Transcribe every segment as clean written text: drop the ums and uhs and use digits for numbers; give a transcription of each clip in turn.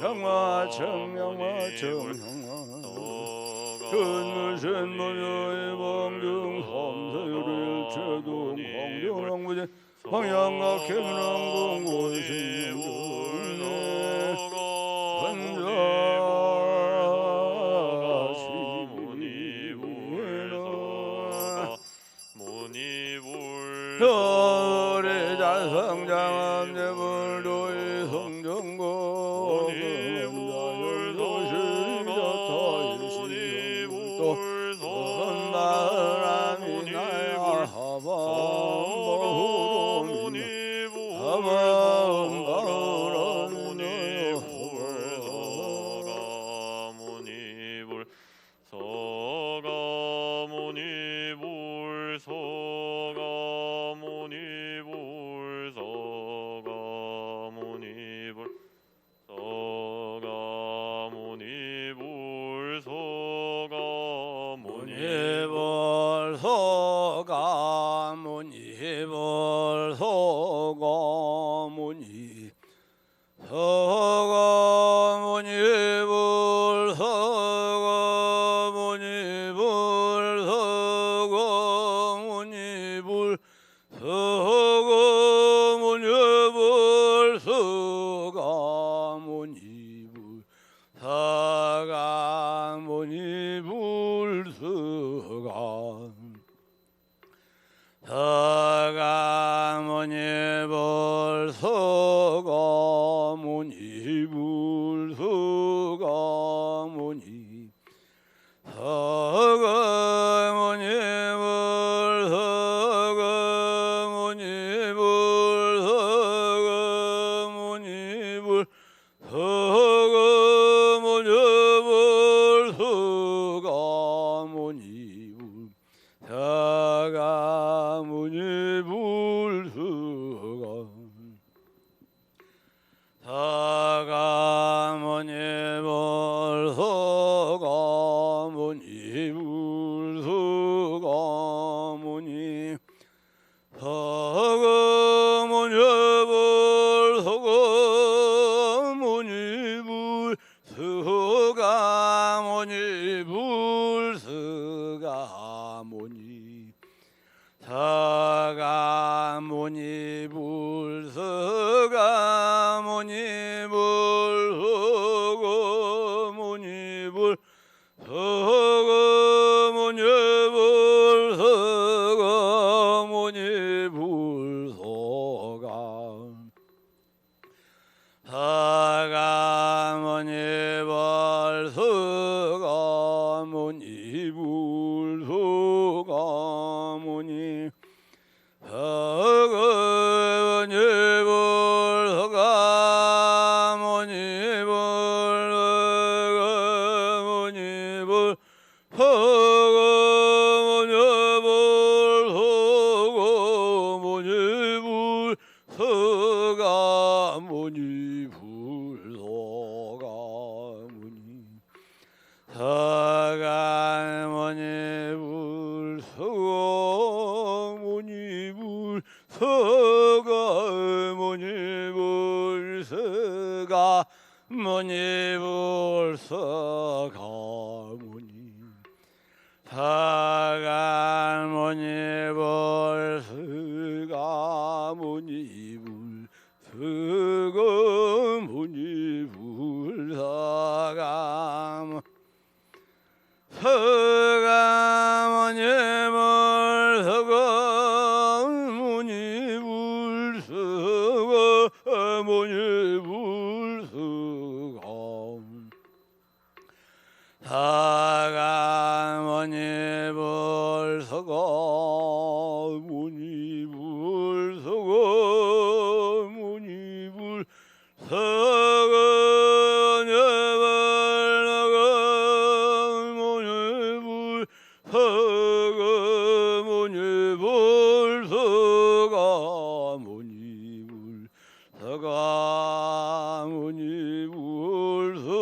형화청 근무신문여의 방등 삼세율일 최동 광명왕부진 황양각 개문왕궁 고신명정네 별의 자성장암 제불도의 성정고 또 마을함이 나야 하방바후로미 하방바후로미 서가모니불 서가모니 서가모니불 서가모니불 서가모니불 서가모니불 서가모니불 서가모니불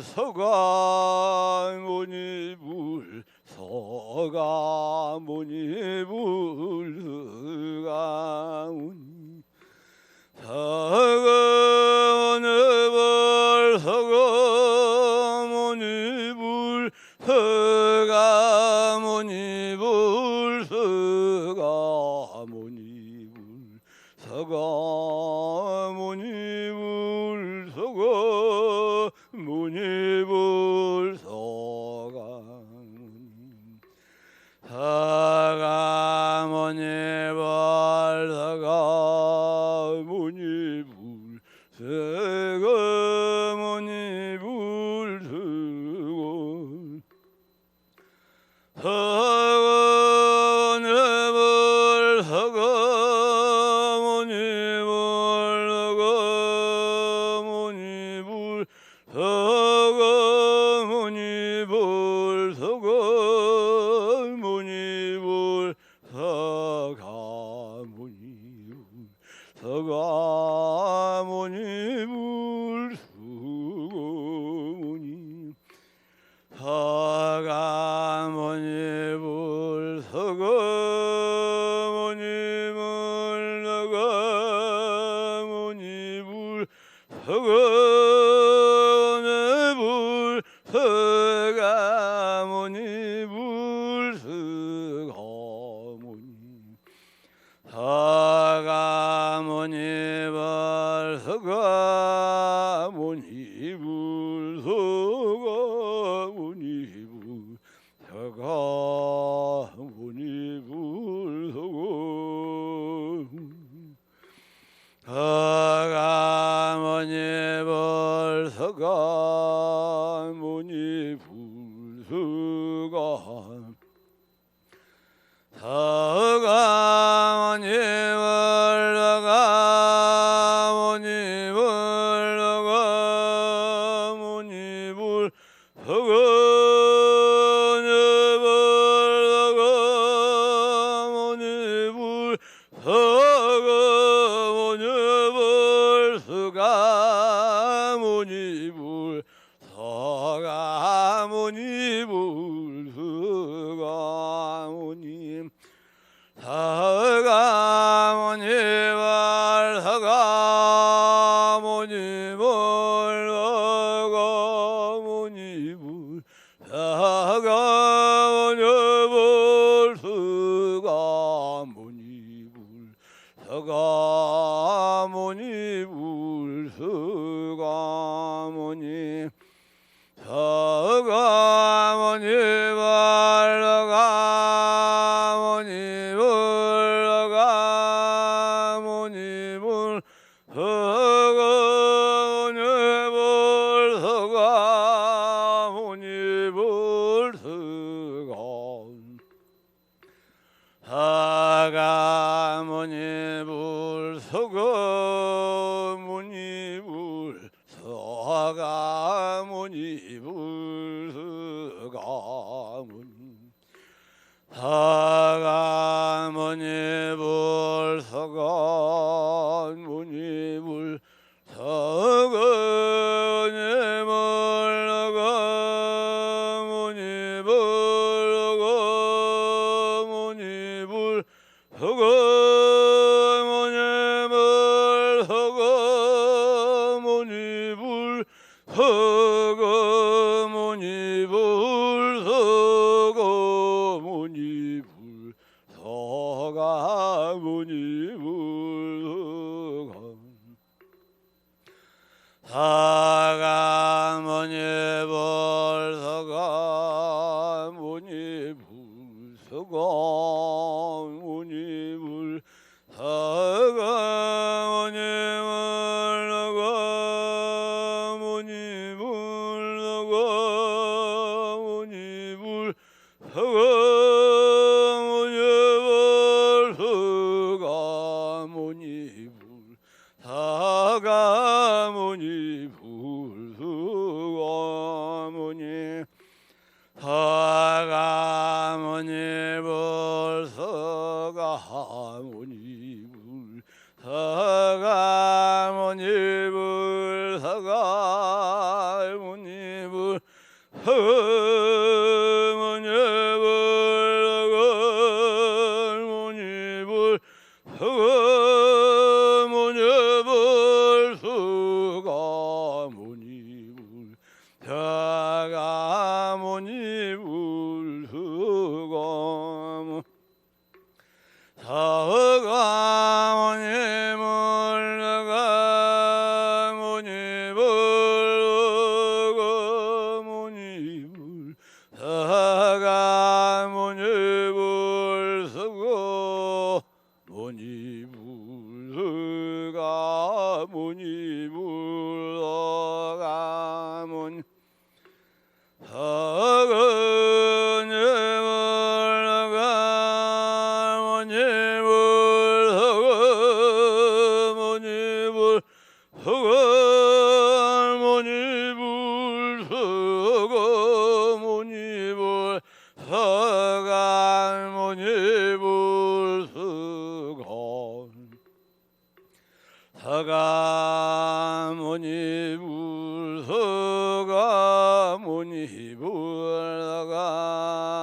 서가모니불 서가모니불 서가모니불 서가모니불 모니불 서가 모니불 서가 모니불 서가 모니불 서가 서가 모니불 서가 모니불 서가 모니불 서가 허거니불 허거모니불 허거모니불 허거모니불 허거모니불 서가모니불 서가모니불 수고모니 서가모니불 서가모니불 서가모니불 서가모니불 서가모니불 서가모니 서가모니불 서가모니불 서가모니불 서가모니불 서가모니불 서가모니불 서가모니불 서가모니 서가모니불 서가모니불 서가모니불 서가모니불 서가모니불 서가모니불 서가모니불 서가모니불 서가모니불 서가모니불 서가모니불 서가모니불 서가모니불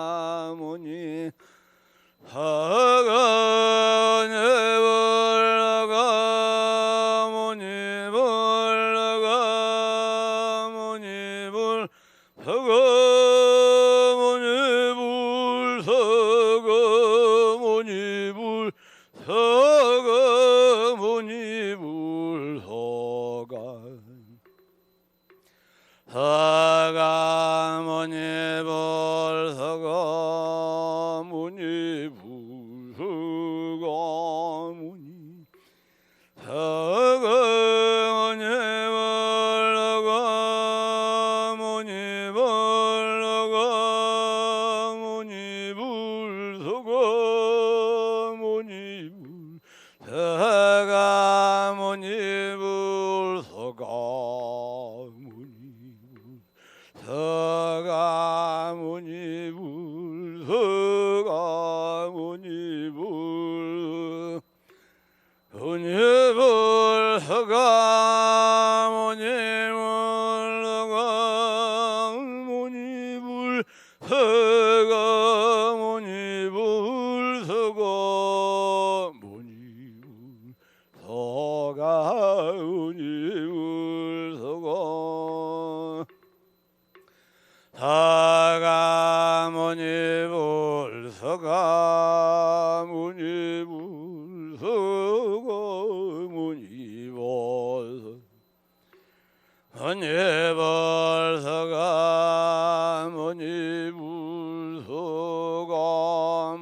서가모니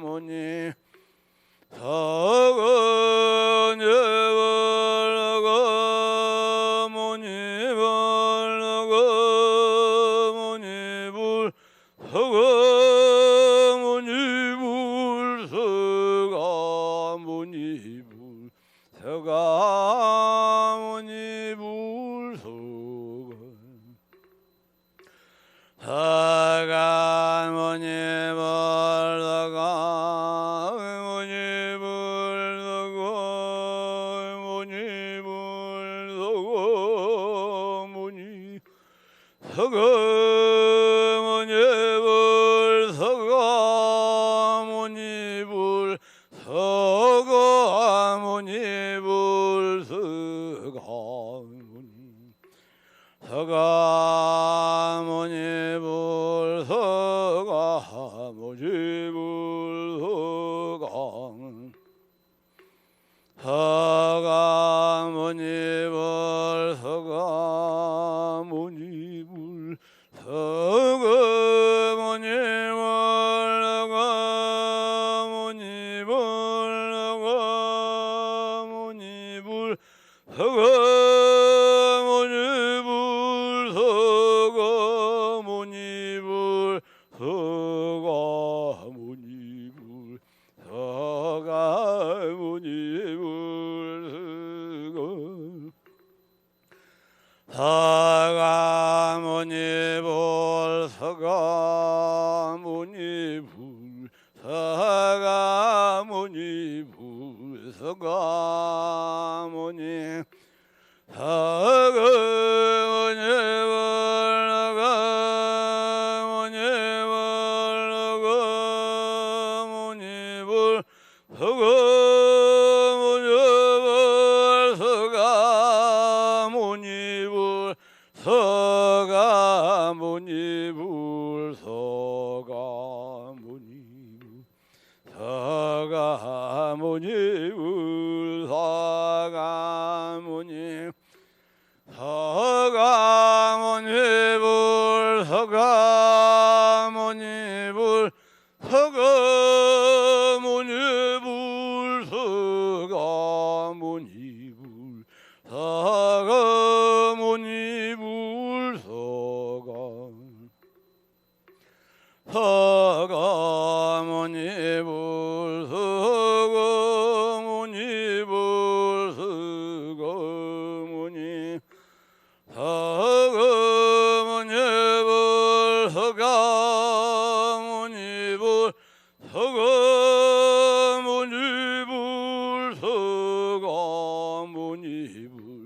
서가모니불 서가모니불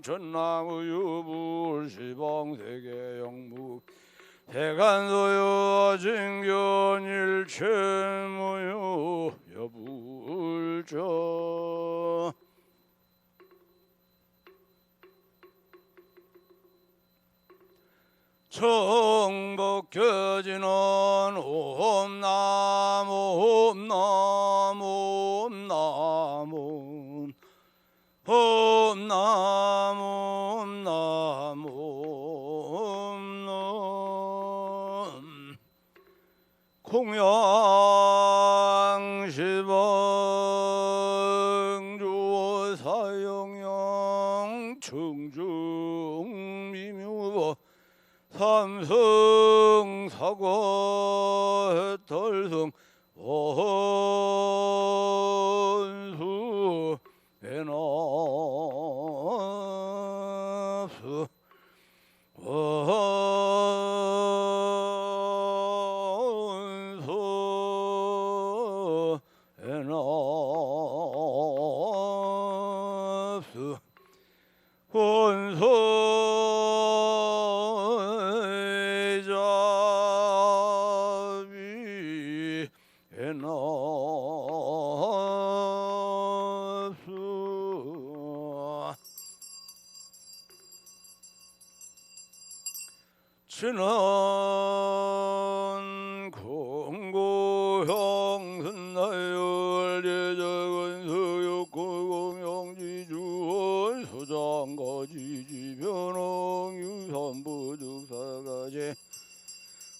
천나무 유불시방세계 영무 대간소유 진견일체무유 여불저 청복겨지는 옴나무 옴나무 옴나무 옴나무 옴나무 옴나무 공양시방주 사영양 청중미묘 삼성사과해탈성 원수 에나수 원수 에나수 원수 친한 공고형순나열 예적은 서역고공영지주원 소장가지지변홍 유산부득사가제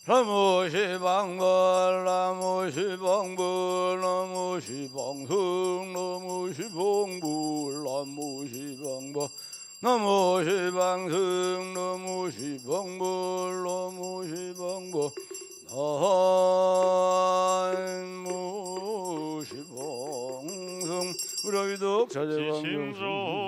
나무시방벌 나무시방벌 나무시방승 나무시방불 나무시방벌 나무시방승 나무시방불 나무시방불 나무시방승 우라기덕 자제방정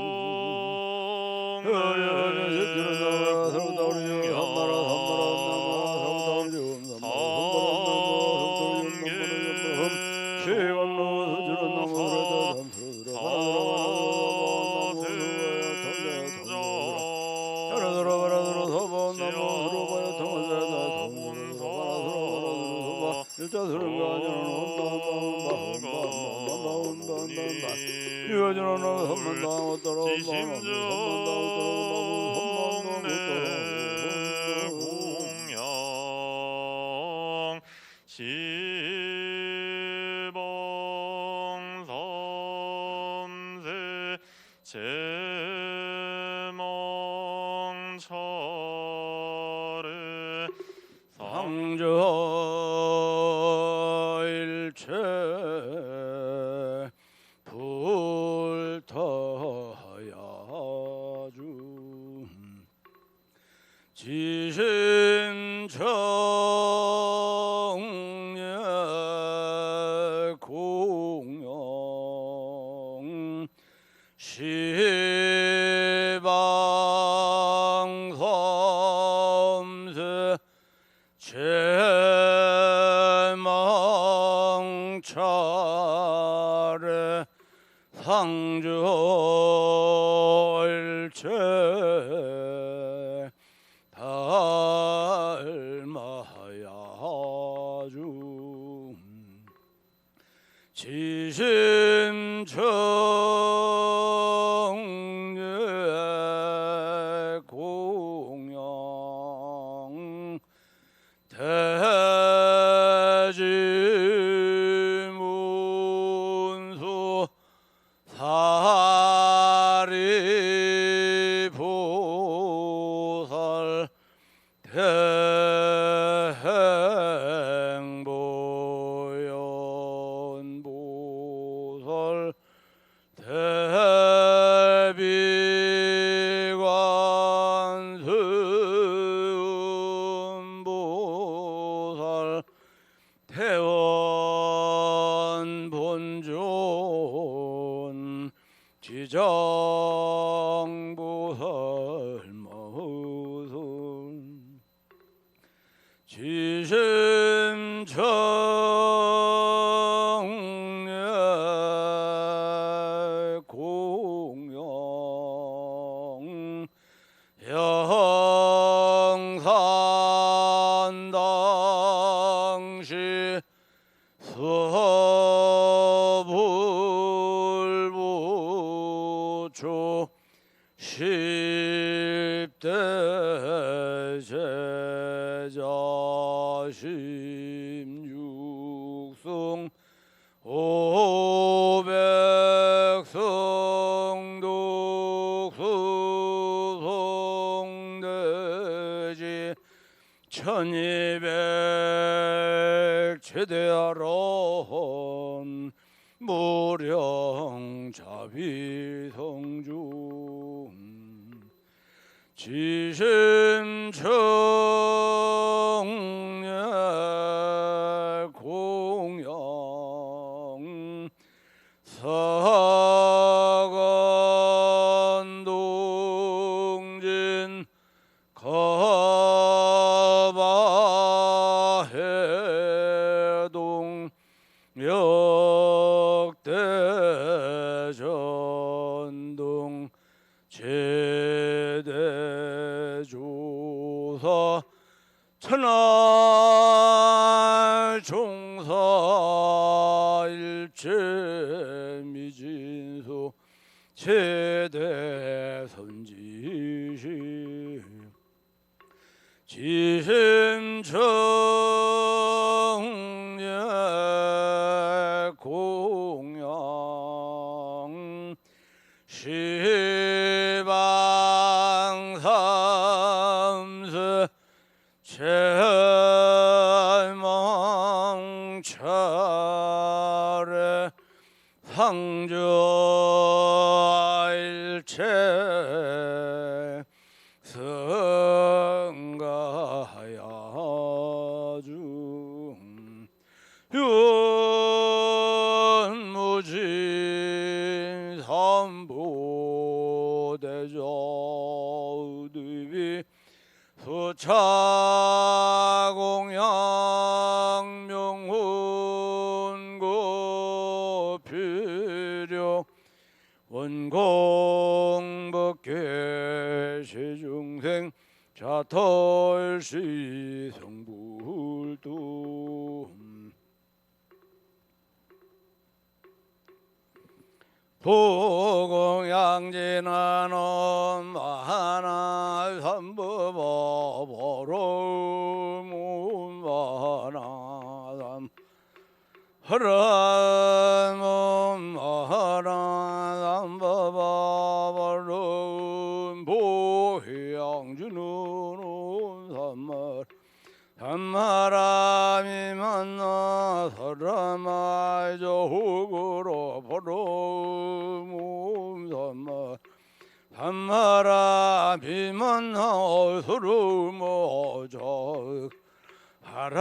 제망철에 상저일체 불타야주 지신청례 공영 시방섬세 제망차례 상저일체 달마야주 지신청례 공영 대지문수 사리보살 대행보연보살 대비관세음보살 태원본존 지정보살 마우선 지심청례 공영 고초 10대 제자 16성 500성 독수성대지 1200 최대하론 무령자비성중 지심청렬 공양 사간동진 가바해동 역대전동 제대조사 천하 종사 일체미진소 제대선지시 지심청렬 공양 시방삼세 제망차례 상저일체 성가야중 윤무진 삼보대저드비 수차공양 명훈고 필요 원공법계 시중생 자털시 성불도 보공양진하는 마하나 삼법어보로 문마하나 허라문 마하나 삼법어보로 보양진은 삼말 삼마람이 만나 사람아이저 호구로 보러 몸삼마 삼마람이 만나 서로 모저 하랑아이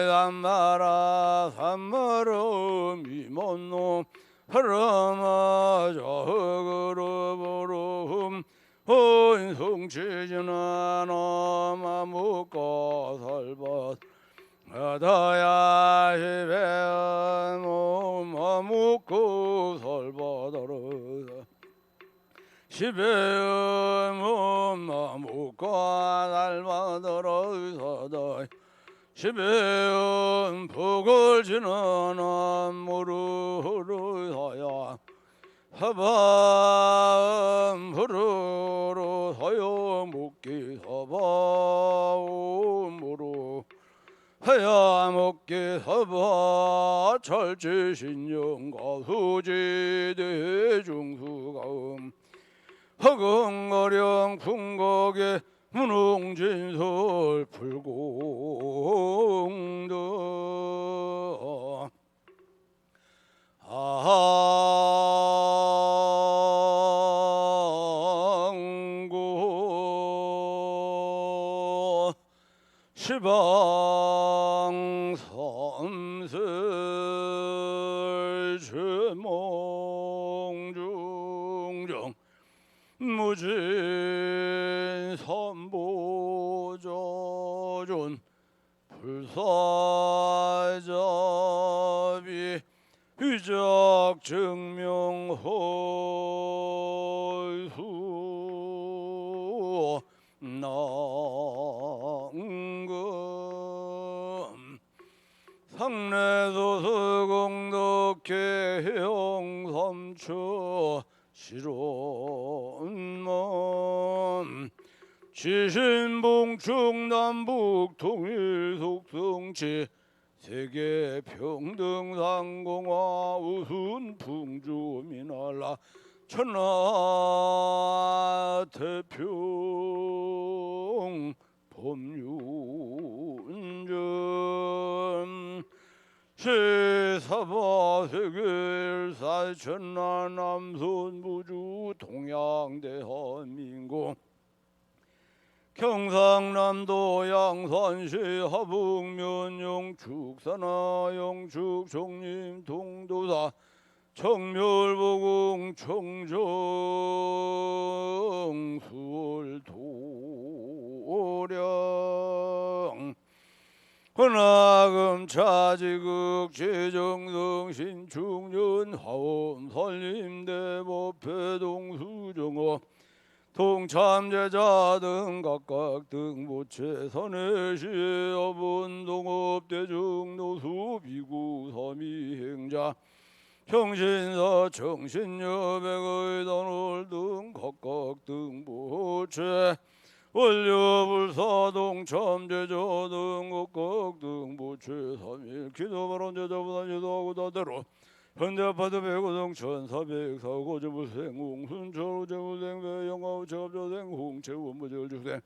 삼마라 삼마람이 만나 사람아이저 호구로 보러 혼성치지나 너마 묵고 살벗 하다야 시배은 몸마 묵고 살벗어르다 시배은 몸마 묵고 살벗어르다 시배은 북을 지는 무르르사야 사밤 부르르 서여묵기 사밤으로 하야묵기 사바 철지신영가 수지대중수가음 허금거령 풍곡의 문웅진설 불공도 항고 시방삼설 제몽중정 무진 삼보조존 불사자비 위적 증명호수 낭금 상례소수공덕 이렇게 형삼처 실온몸 지신봉충 남북 통일 속성치 세계 평등 상공화 우순 풍주 미날라 천하 태평 법륜전 시사바 세계일사 천하 남선 부주 동양 대한민국 경상남도 양산시 하북면 영축 산하 영축 종림 동도사 청멸보궁 청정 수월도량 헌화금 차지극 제정성 신충년 화엄 설림대법회동 수정업 동참제자 등 각각 등보채 선회시업 운동업 대중노수 비구 서미행자 평신사 청신여백의 단월 등 각각 등보채 원료불사 동참제자 등 각각 등보채 3일 기도발언 제자보다 제도하고 다대로 현대아파트 배구동 1404고 저불생 홍순철 재무생 배영아우 제갑조생 홍채원무절주생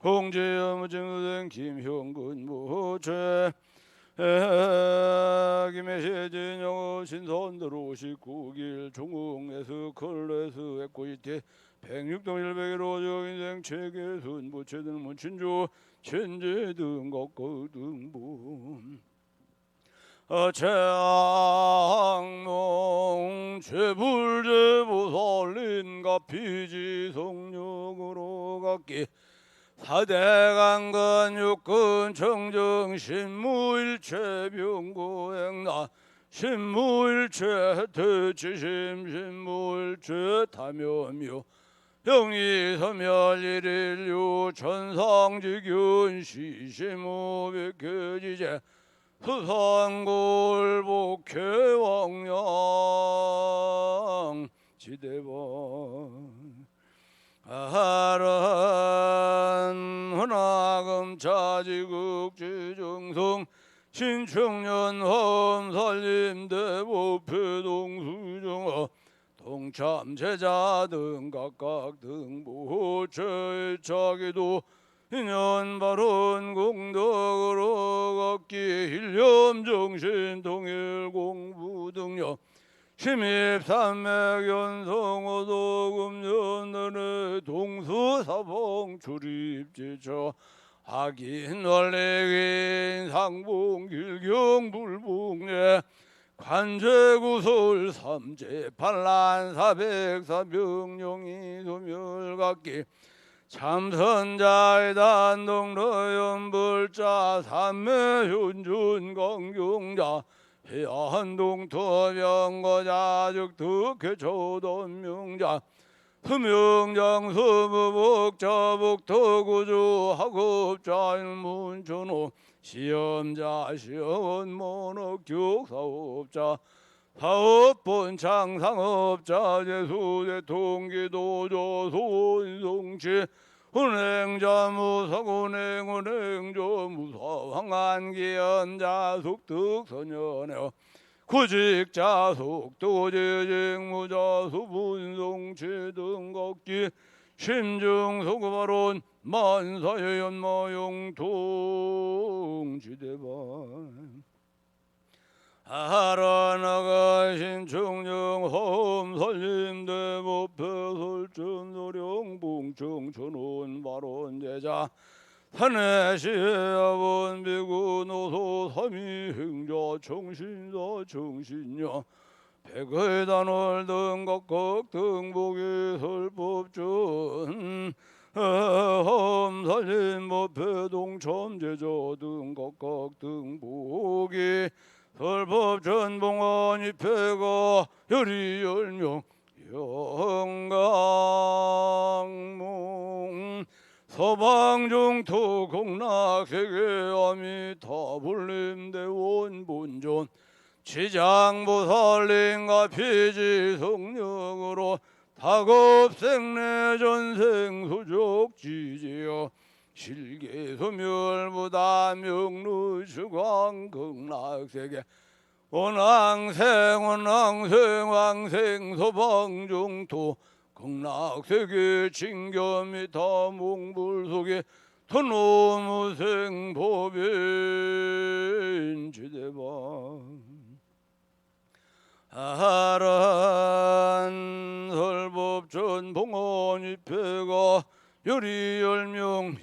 홍재여무쟁수생 김형근 무채 김해시진 영어 신선도로 19길 중흥에서 컬레스 에코이티 106동 101호 저인생 체계순 부채등 문친주 천재 등 각각 등본 최악농 최불제보살린 가피지 성령으로 갖기 사대강건 육근 청정 신무일체 병고행나 신무일체 대치심 신무일체 타면묘 영이서멸일일유 천상지균 시시무백회지제 수산골 복회왕양 지대번 아란 헌화금 차지극 지정성 신청년 험살림대법회동 수정업 동참제자 등 각각 등보채 차기도 인연바른 공덕으로 갖기 일념정신 통일 공부 등력 심입산맥 연성어도금연단의 동서사봉 출입지처 악인 원래인 상봉 길경 불봉예 관제구설 삼재 반란 사백사 명령이 소멸갖기 참선자의 단동러연불자 삼매윤준 강경자 해안동토병거자적 득회초돈명자 수명장 서무복자 복토구주 학업자일문천호 시험자 시험원목격사업자 사업본창 상업자 제수대통기도조 손송치 운행자 무사운행 운행조 무사황안기연자 숙득선연여 구직자 속도재직무자 수분송치 등 걷기 심중소구발언 만사의 연마용통 지대반 아라나가신 청정 험설림대법회 설전소령 봉청천원 발언제자 산해시아본 비구노소 삼위행자 청신사 청신녀 백의 단월 등 각각 등복이 설법전 험살림법회 동참제자 등 각각 등복이 설법전봉원 입회가 열이 열명 영강몽 서방정토 공락세계 아미타불림대원 본전 지장보살님과 피지성령으로 다급생내 전생소족지지요 실계소멸보다 명루주광 극락세계 원왕생 왕생소방중토 극락세계 징견미타 몽불속에 토노무생보변지대방 아란 설법전 봉원입회가 요리열명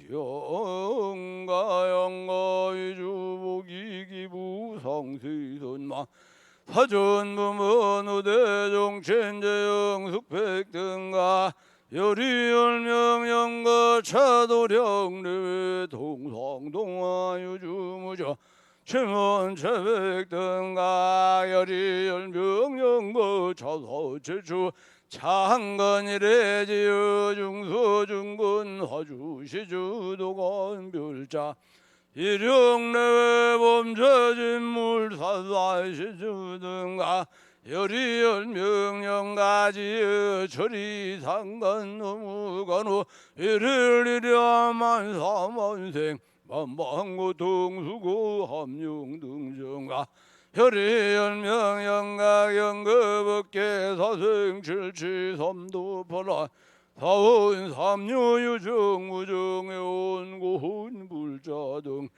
영가영가의 주복이기부상세선마 사전부문 우대종천재영 숙백등가 요리열명 영가 차도령례 동성동화유주무저 최문체백등가 열이열명 영가 차사체추 창건이래지여 중서중군 화주시주도건별자 일용내외 범죄진물 사사시주등가 열이열명령가지여 처리상간노무간호 일일이랴만사만생 만방고통수고 함용등정가 혈이열명영가영급업계 사생칠치삼도파라 사원삼류유정무정해온고훈불자등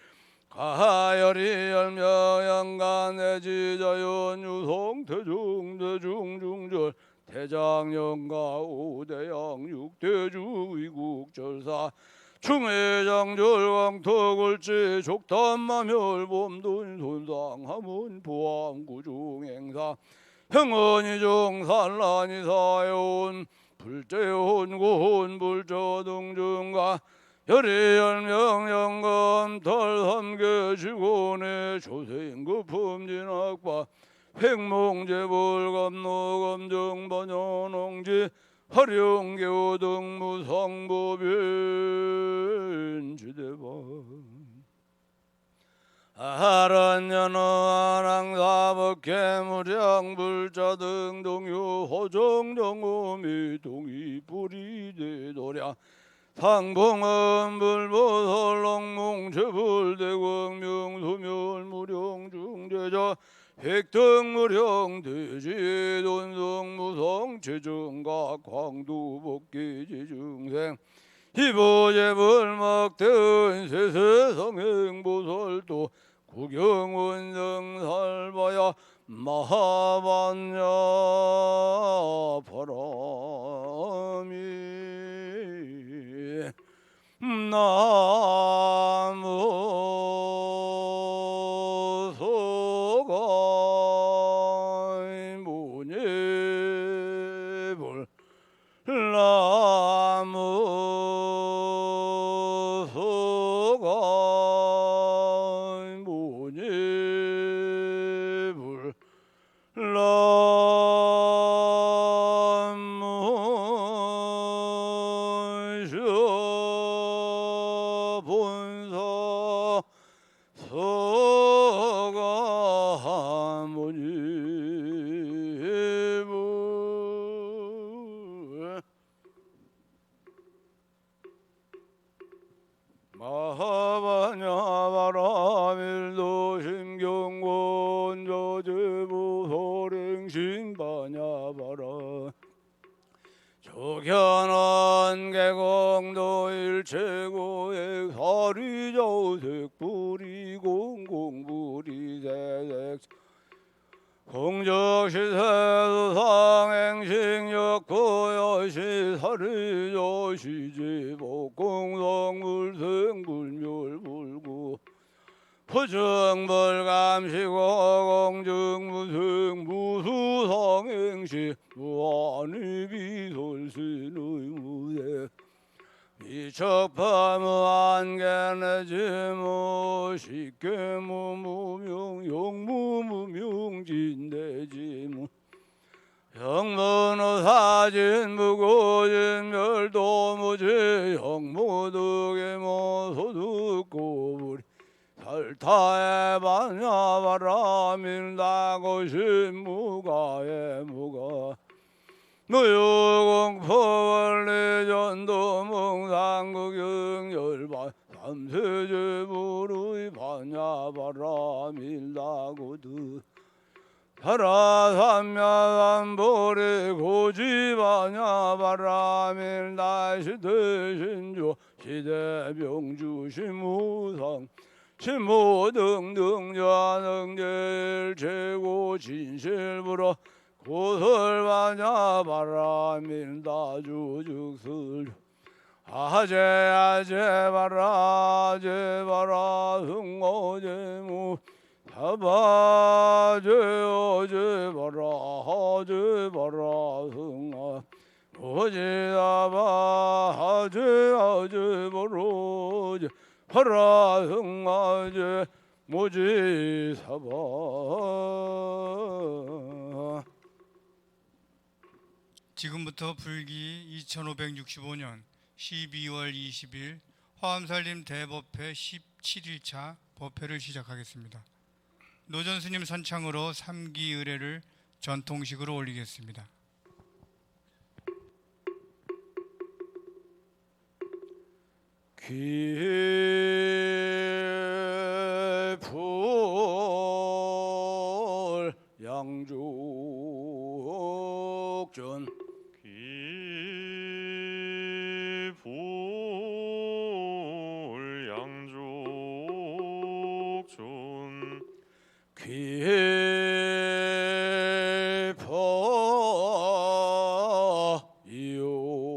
가열이열명영간내지자연유성태중대중중절 대장영가 오대양 육대주위국절사 충해장절 왕토골지 족담마멸 범돈 손상하문 보암구중행사 형언이종 산란이 사여온 불재혼 고혼 불저등중가 열이열명 영검 털삼계시고내 조생급품진학과 횡몽재불검노검정번연홍지 화룡교등무성보변지대방 아란연어아랑사법계무량불자등동유 호정정오미 동이뿌리대도랴 상봉음불보설렁몽체불대광명소멸무령중제자 획등무령대지돈성무성체증가 광두복기지중생 희보제불막대은 세세성행보설도 구경원성살바야 마하반야 바람이 나무 소가이 무니불 나무 소가이 무니불 본사 서가모니불 마하바냐바라밀도 심경곤 저제보소랭신바냐바라 조견원 개공도 일체고액 사리저색 뿌리공공뿌리대색 공적시세수상행식역고여시 사리저시제복공성불생불멸불구 부정벌감시고 공증무승 무수성행시 무한의비솔신의 무대 미척파무안개내지무 식계무무명 용무무명진내지무 영문호사진무고진멸도무지 영무득이모 소득고불이 열타에 반야바라 밀다고 신무가에 무가 무유공포원리전도 몽상극영열반 삼세제부의 반야바라 밀다고드 하라삼야삼보리 고지반야바라 밀다시대신조 시대병주시무상 신무등등좌능절 최고 진실부러 고설반야바라 밀다주죽슬 아제아제바라 제바라 승어제무 사바제어제바라 하제바라 승아 오제아바 하제아제바로제 파라승아제 모지사바. 지금부터 불기 2565년 12월 20일 화엄살림 대법회 17일차 법회를 시작하겠습니다. 노전스님 선창으로 3기 의례를 전통식으로 올리겠습니다. 귀불 양족전 귀불 양족존 귀포 이옥전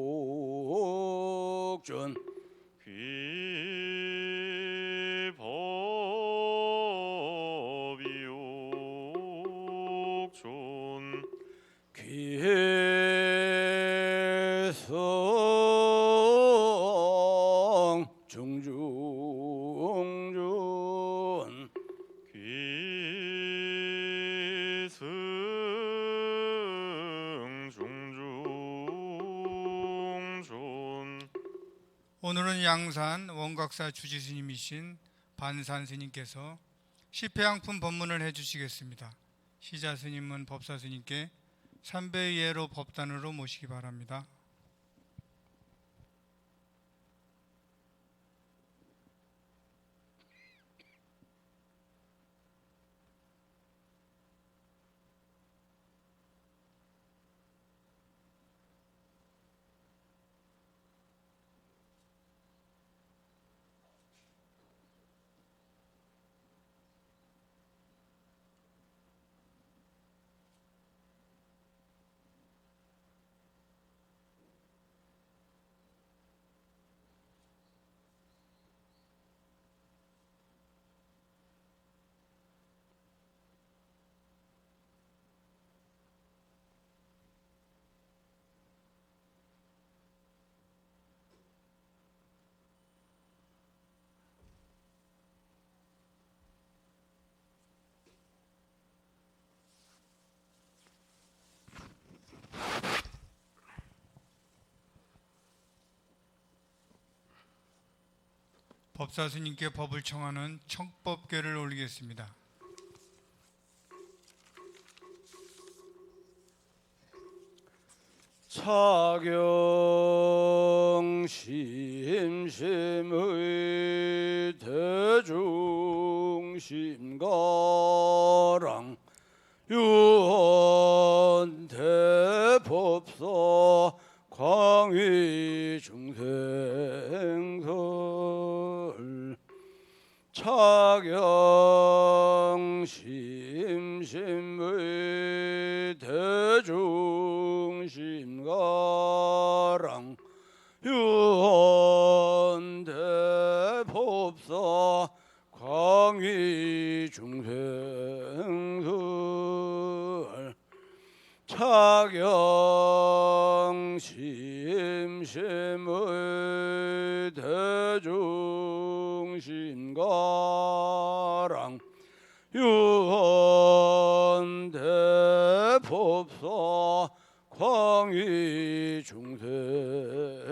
귀법이옥존 귀성 중중전 귀승 중중존. 오늘은 양산 원각사 주지스님이신 반산스님께서 시패양품 법문을 해주시겠습니다. 시자스님은 법사스님께 삼배예로 법단으로 모시기 바랍니다. 법사스님께 법을 청하는 청법궤를 올리겠습니다. 차경 심심의 대중심가랑 유언 대법사 광위 중생설 차경 심심의 대중심가랑 유언 대법사 광위 중생설 차경 심심의 대중심가랑 유언 대법사 광위 중생설. 。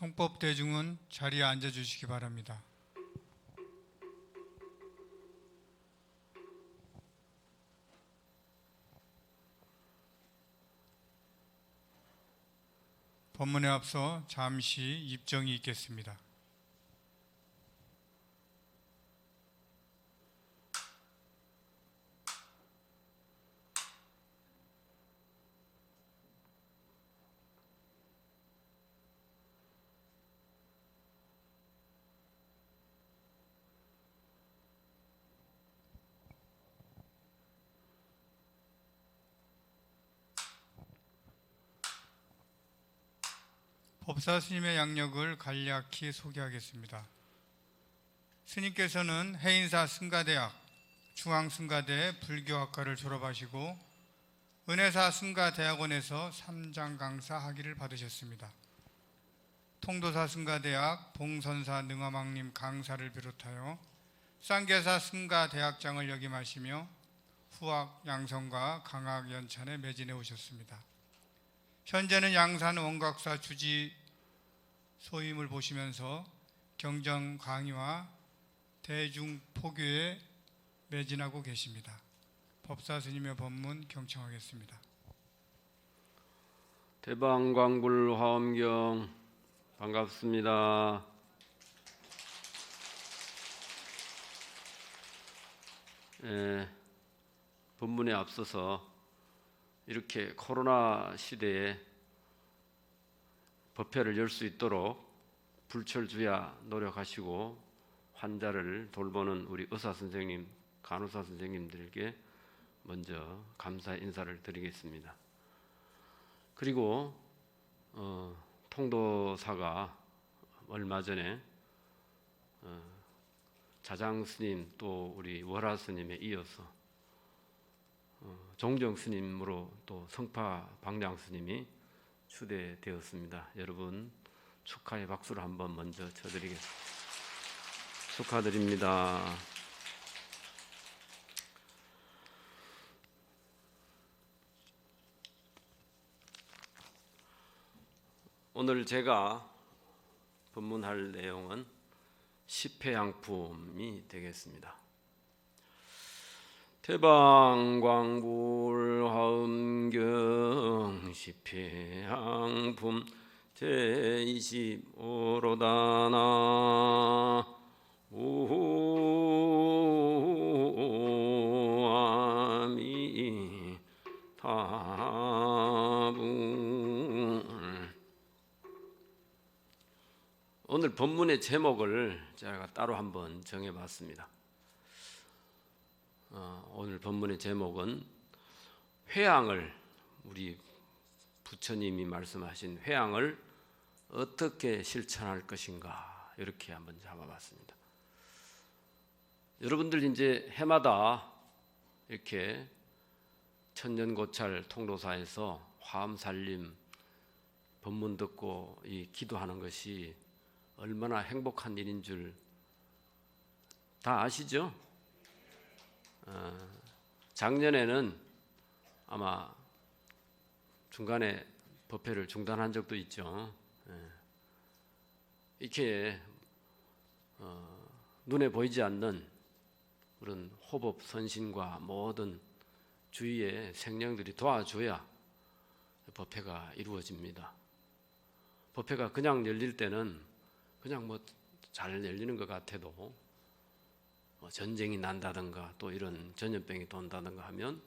총법 대중은 자리에 앉아 주시기 바랍니다. 법문에 앞서 잠시 입정이 있겠습니다. 법사 스님의 양력을 간략히 소개하겠습니다. 스님께서는 해인사 승가대학, 중앙승가대 불교학과를 졸업하시고 은혜사 승가대학원에서 3장 강사 학위를 받으셨습니다. 통도사 승가대학 봉선사 능화망님 강사를 비롯하여 쌍계사 승가대학장을 역임하시며 후학 양성과 강학 연찬에 매진해 오셨습니다. 현재는 양산 원각사 주지 소임을 보시면서 경전 강의와 대중 포교에 매진하고 계십니다. 법사 스님의 법문 경청하겠습니다. 대방광불 화엄경 반갑습니다. 법문에 앞서서 이렇게 코로나 시대에 법회를 열 수 있도록 불철주야 노력하시고 환자를 돌보는 우리 의사 선생님, 간호사 선생님들에게 먼저 감사 인사를 드리겠습니다. 그리고 통도사가 얼마 전에 자장 스님 또 우리 월화 스님에 이어서 종정 스님으로 또 성파 방량 스님이 추대되었습니다. 여러분 축하의 박수를 한번 먼저 쳐드리겠습니다. 축하드립니다. 오늘 제가 법문할 내용은 십회양품이 되겠습니다. 대방광불 화엄경 십회양품 제25로다나 오아미타불. 오늘 법문의 제목을 제가 따로 한번 정해봤습니다. 오늘 법문의 제목은 회양을, 우리 부처님이 말씀하신 회양을 어떻게 실천할 것인가, 이렇게 한번 잡아봤습니다. 여러분들 이제 해마다 이렇게 천년고찰 통도사에서 화엄살림 법문 듣고 이 기도하는 것이 얼마나 행복한 일인 줄 다 아시죠? 작년에는 아마 중간에 법회를 중단한 적도 있죠. 이렇게 눈에 보이지 않는 그런 호법 선신과 모든 주위의 생령들이 도와줘야 법회가 이루어집니다. 법회가 그냥 열릴 때는 그냥 뭐 잘 열리는 것 같아도 전쟁이 난다든가 또 이런 전염병이 돈다든가 하면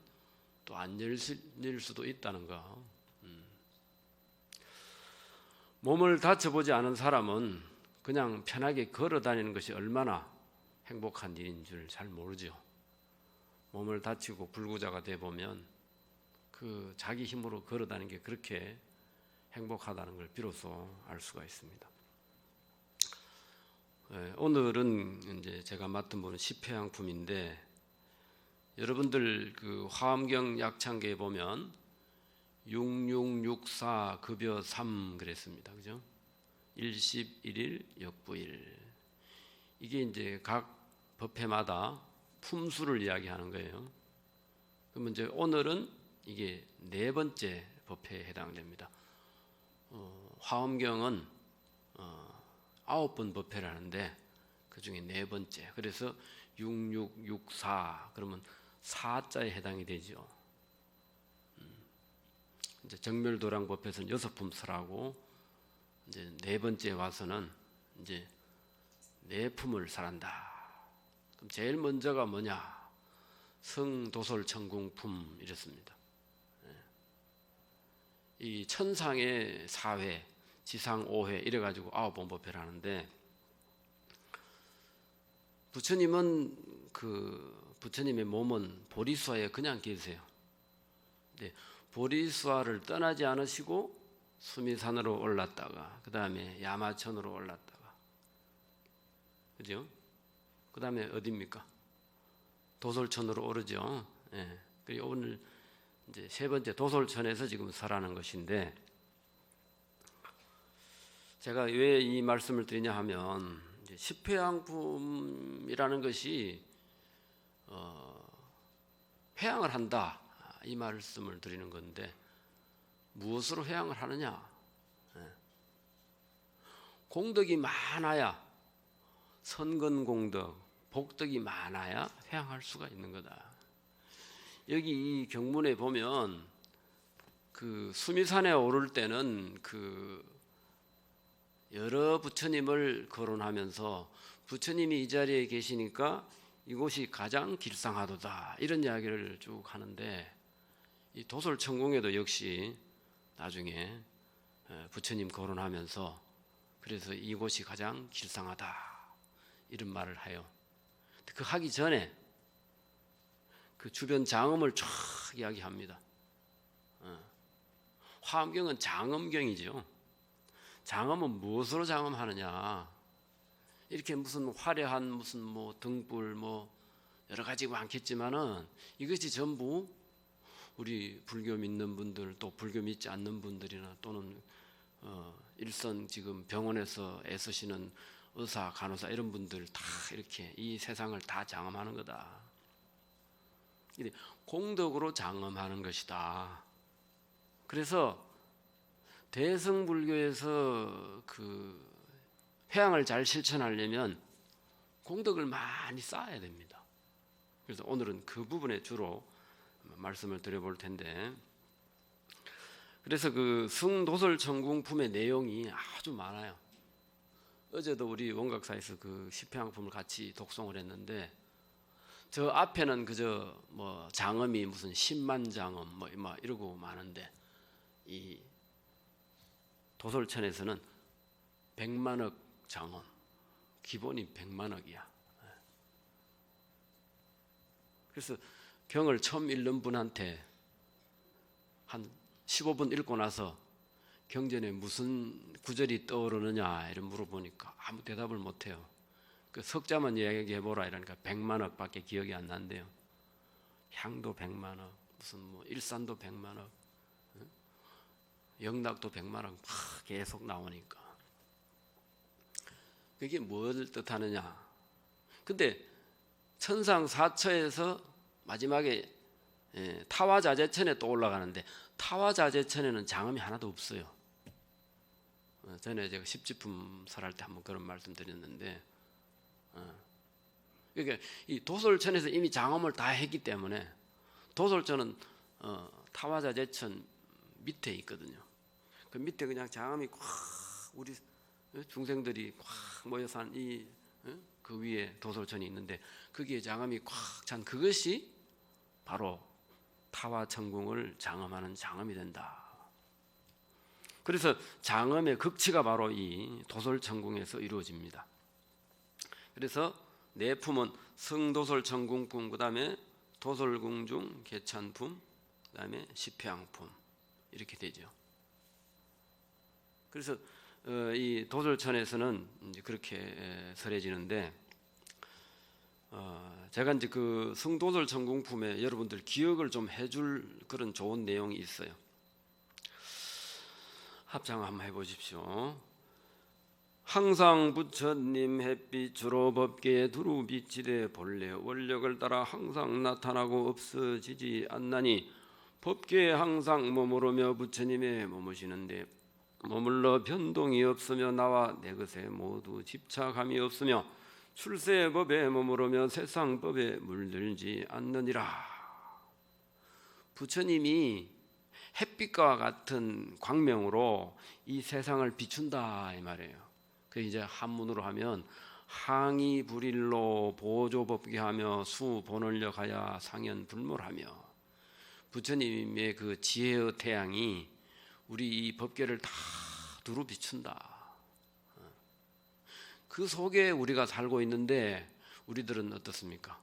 또 안 열릴 수도 있다는 거. 몸을 다쳐보지 않은 사람은 그냥 편하게 걸어 다니는 것이 얼마나 행복한 일인 줄 잘 모르죠. 몸을 다치고 불구자가 돼 보면 그 자기 힘으로 걸어 다니는 게 그렇게 행복하다는 걸 비로소 알 수가 있습니다. 오늘은 이제 제가 맡은 분은 십회양품인데, 여러분들 그 화엄경 약창계에 보면 6664 급여 3 그랬습니다. 그죠? 일십 일일 역부일. 이게 이제 각 법회마다 품수를 이야기하는 거예요. 그러면 이제 오늘은 이게 네 번째 법회에 해당됩니다. 화엄경은 9번 법회를 하는데 그 중에 4번째. 그래서 6664 그러면 4자에 해당이 되죠. 이제 정멸도량 법회에서는 6품 설하고 이제 4번째 와서는 이제 4품을 설한다. 그럼 제일 먼저가 뭐냐? 성도솔천궁품 이랬습니다. 이 천상의 4회, 지상 5회 이래가지고 9번 법회를 하는데 부처님은 부처님의 몸은 보리수화에 그냥 계세요. 근데 보리수화를 떠나지 않으시고 수미산으로 올랐다가 그 다음에 야마천으로 올랐다가 그죠? 그 다음에 어디입니까? 도솔천으로 오르죠. 예. 그리고 오늘 이제 3번째 도솔천에서 지금 설하는 것인데 제가 왜 이 말씀을 드리냐 하면 이제 십회양품이라는 것이 회양을 한다 이 말씀을 드리는 건데 무엇으로 회양을 하느냐? 예. 공덕이 많아야 선근공덕, 복덕이 많아야 회양할 수가 있는 거다. 여기 이 경문에 보면 그 수미산에 오를 때는 그 여러 부처님을 거론하면서 부처님이 이 자리에 계시니까 이곳이 가장 길상하도다 이런 이야기를 쭉 하는데 이 도솔천궁에도 역시 나중에 부처님 거론하면서 그래서 이곳이 가장 길상하다 이런 말을 해요. 그 하기 전에 그 주변 장엄을 쫙 이야기합니다. 화엄경은 장엄경이죠. 장엄은 무엇으로 장엄하느냐? 이렇게 무슨 화려한 무슨 뭐 등불 뭐 여러 가지 많겠지만은 이것이 전부 우리 불교 믿는 분들 또 불교 믿지 않는 분들이나 또는 일선 지금 병원에서 애쓰시는 의사, 간호사 이런 분들 다 이렇게 이 세상을 다 장엄하는 거다. 공덕으로 장엄하는 것이다. 그래서 대승불교에서 그 회양을 잘 실천하려면 공덕을 많이 쌓아야 됩니다. 그래서 오늘은 그 부분에 주로 말씀을 드려볼 텐데, 그래서 그 승도솔천궁품의 내용이 아주 많아요. 어제도 우리 원각사에서 그 십회양품을 같이 독송을 했는데 저 앞에는 그저 뭐 장엄이 무슨 10만 장엄 뭐 이러고 많은데 이 도솔천에서는 100만억 장엄 기본이 100만억이야. 그래서 경을 처음 읽는 분한테 한 15분 읽고 나서 경전에 무슨 구절이 떠오르느냐 이런 물어보니까 아무 대답을 못해요. 그 석자만 이야기해보라 이러니까 100만억밖에 기억이 안 난대요. 향도 100만억, 무슨 뭐 일산도 100만억, 영락도 100만억 막 계속 나오니까 그게 뭘 뜻하느냐? 근데 천상 사처에서 마지막에 타화자재천에 또 올라가는데 타화자재천에는 장엄이 하나도 없어요. 전에 제가 십지품 설할 때 한번 그런 말씀드렸는데, 그러니까 이 도솔천에서 이미 장엄을 다 했기 때문에 도솔천은 타화자재천 밑에 있거든요. 그 밑에 그냥 장엄이 꽉 우리 중생들이 꽉 모여서 한 이 그 위에 도솔천이 있는데 거기에 장엄이 꽉 찬 그것이 바로 타화천궁을 장엄하는 장엄이 된다. 그래서 장엄의 극치가 바로 이 도솔천궁에서 이루어집니다. 그래서 네 품은 승도솔천궁품, 그 다음에 도솔궁중 개찬품, 그 다음에 십회양품 이렇게 되죠. 그래서 이 도솔천에서는 이제 그렇게 설해지는데 제가 이제 그 승도솔천궁품에 여러분들 기억을 좀 해줄 그런 좋은 내용이 있어요. 합창 한번 해보십시오. 항상 부처님 햇빛 주로 법계에 두루 빛이되 본래 원력을 따라 항상 나타나고 없어지지 않나니 법계에 항상 머무르며 부처님의 머무시는데 머물러 변동이 없으며 나와 내 것에 모두 집착함이 없으며 출세의 법에 머무르며 세상 법에 물들지 않느니라. 부처님이 햇빛과 같은 광명으로 이 세상을 비춘다 이 말이에요. 그 이제 한문으로 하면 항이 불일로 보조법계하며 수본을려 가야 상현불몰하며, 부처님의 그 지혜의 태양이 우리 이 법계를 다 두루 비춘다. 그 속에 우리가 살고 있는데 우리들은 어떻습니까?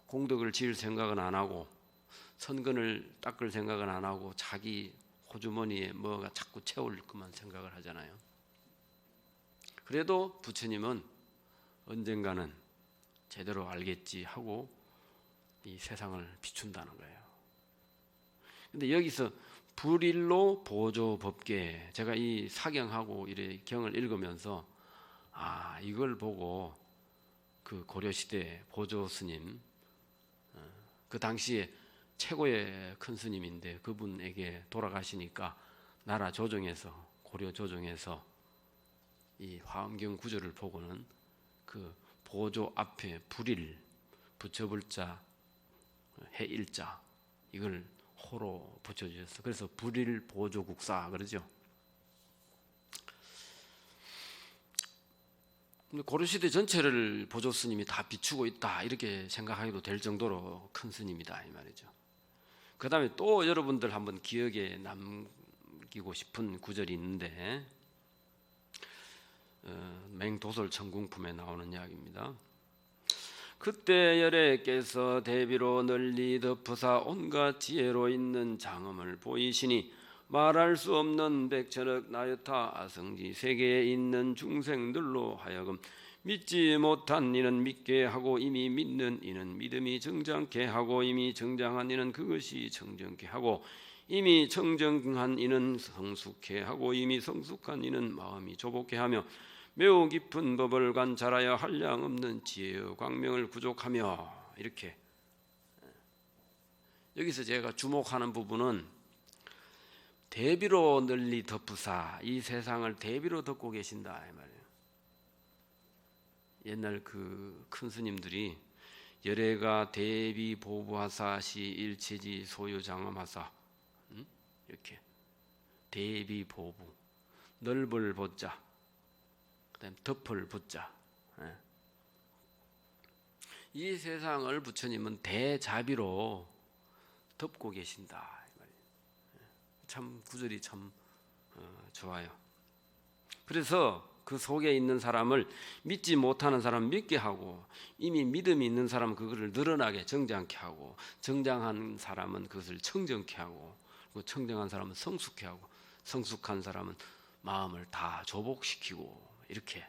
공덕을 지을 생각은 안 하고 선근을 닦을 생각은 안 하고 자기 호주머니에 뭐가 자꾸 채울 것만 생각을 하잖아요. 그래도 부처님은 언젠가는 제대로 알겠지 하고 이 세상을 비춘다는 거예요. 근데 여기서 불일로 보조법계, 제가 이 사경하고 이 경을 읽으면서 이걸 보고 그 고려시대 보조 스님, 그 당시에 최고의 큰 스님인데 그분에게 돌아가시니까 나라 조정에서, 고려 조정에서 이 화엄경 구절을 보고는 그 보조 앞에 불일, 붙여불자, 해일자 이걸 호로 붙여주셨어. 그래서 불일 보조국사 그러죠. 근데 고려시대 전체를 보조 스님이 다 비추고 있다 이렇게 생각하기도 될 정도로 큰 스님이다 이 말이죠. 그 다음에 또 여러분들 한번 기억에 남기고 싶은 구절이 있는데 맹도설 천궁품에 나오는 이야기입니다. 그때 열애께서 대비로 널리 덮으사 온갖 지혜로 있는 장엄을 보이시니 말할 수 없는 백천억 나여타 아성지 세계에 있는 중생들로 하여금 믿지 못한 이는 믿게 하고 이미 믿는 이는 믿음이 정정케 하고 이미 정정한 이는 그것이 정정케 하고 이미 정정한 이는 성숙케 하고 이미 성숙한 이는 마음이 조복케 하며 매우 깊은 법을 관찰하여 한량 없는 지혜의 광명을 구족하며, 이렇게. 여기서 제가 주목하는 부분은 대비로 널리 덮으사, 이 세상을 대비로 덮고 계신다 이 말이에요. 옛날 그 큰 스님들이 열애가 대비 보부하사 시 일체지 소유 장엄하사, 이렇게 대비 보부, 넓을 보자, 그다음 덮을 붙자. 이 세상을 부처님은 대자비로 덮고 계신다. 참 구절이 참 좋아요. 그래서 그 속에 있는 사람을 믿지 못하는 사람 믿게 하고 이미 믿음이 있는 사람은 그것을 늘어나게 정장케 하고 정장한 사람은 그것을 청정케 하고 그리고 청정한 사람은 성숙케 하고 성숙한 사람은 마음을 다 조복시키고 이렇게.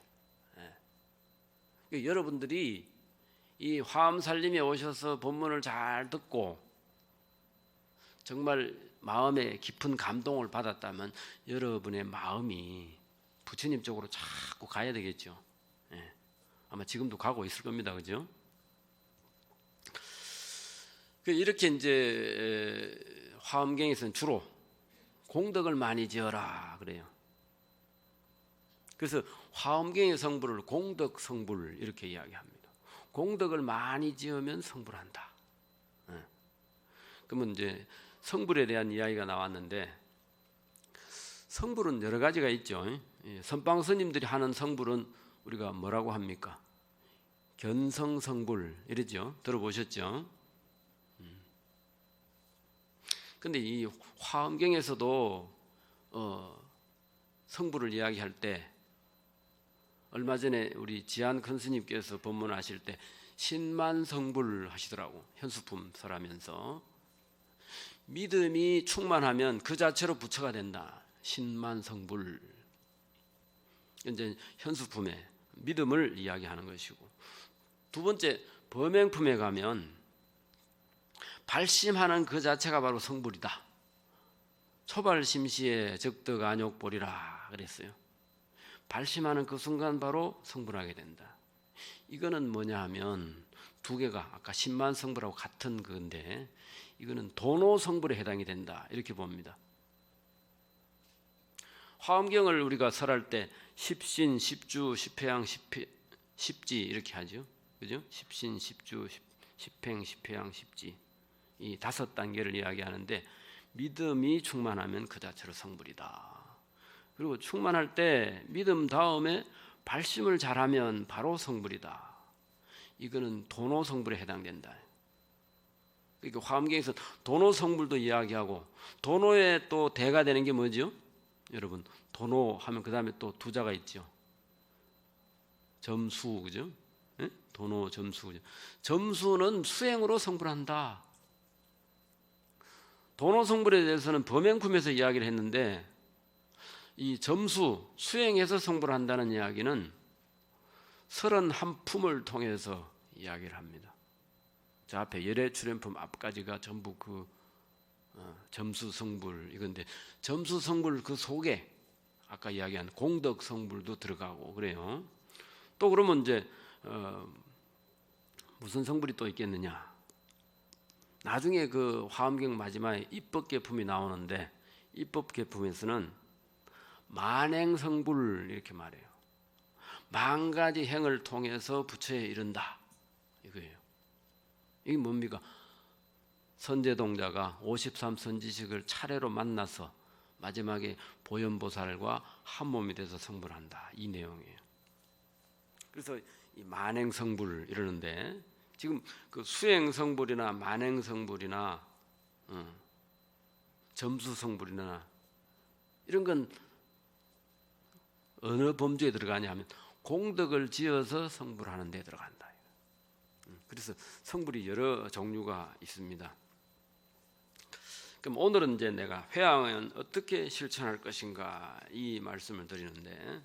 여러분들이 이 화엄살림에 오셔서 본문을 잘 듣고 정말 마음에 깊은 감동을 받았다면 여러분의 마음이 부처님 쪽으로 자꾸 가야 되겠죠. 아마 지금도 가고 있을 겁니다. 그죠? 이렇게 이제 화엄경에서는 주로 공덕을 많이 지어라 그래요. 그래서 화엄경의 성불을 공덕 성불 이렇게 이야기합니다. 공덕을 많이 지으면 성불한다. 그러면 이제 성불에 대한 이야기가 나왔는데 성불은 여러 가지가 있죠. 선방 스님들이 하는 성불은 우리가 뭐라고 합니까? 견성성불 이러죠. 들어보셨죠? 근데 이 화엄경에서도 성불을 이야기할 때 얼마 전에 우리 지한 큰 스님께서 법문하실 때 신만성불 하시더라고. 현수품 설하면서 믿음이 충만하면 그 자체로 부처가 된다. 신만성불. 이제 현수품에 믿음을 이야기하는 것이고, 두 번째 범행품에 가면 발심하는 그 자체가 바로 성불이다. 초발심시에 적덕 안욕보리라 그랬어요. 발심하는 그 순간 바로 성불하게 된다. 이거는 뭐냐 하면 두 개가 아까 신만성불하고 같은 건데 이거는 도노성불에 해당이 된다 이렇게 봅니다. 화엄경을 우리가 설할 때 십신, 십주, 십회양, 십지 이렇게 하죠. 그죠? 십신, 십주, 십행, 십회양, 십지 이 5단계를 이야기하는데 믿음이 충만하면 그 자체로 성불이다. 그리고 충만할 때 믿음 다음에 발심을 잘하면 바로 성불이다. 이거는 도노 성불에 해당된다. 그러니까 화엄경에서 도노 성불도 이야기하고 도노의 또 대가 되는 게 뭐죠? 여러분 도노 하면 그 다음에 또 두자가 있죠. 점수 그죠? 예? 도노 점수 그죠? 점수는 수행으로 성불한다. 도노 성불에 대해서는 범행품에서 이야기를 했는데 이 점수 수행해서 성불한다는 이야기는 31품을 통해서 이야기를 합니다. 자 앞에 열애 출현품 앞까지가 전부 그 점수 성불 이건데 점수 성불 그 속에 아까 이야기한 공덕 성불도 들어가고 그래요. 또 그러면 이제 무슨 성불이 또 있겠느냐? 나중에 그 화엄경 마지막에 입법계품이 나오는데 입법계품에서는 만행성불 이렇게 말해요. 10,000가지 행을 통해서 부처에 이른다 이거예요. 이게 뭡니까? 선제동자가 53선지식을 차례로 만나서 마지막에 보현보살과 한 몸이 돼서 성불한다 이 내용이에요. 그래서 이 만행성불 이러는데 지금 그 수행성불이나 만행성불이나 점수성불이나 이런 건 어느 범주에 들어가냐 하면 공덕을 지어서 성불하는 데 들어간다. 그래서 성불이 여러 종류가 있습니다. 그럼 오늘은 이제 내가 회양은 어떻게 실천할 것인가 이 말씀을 드리는데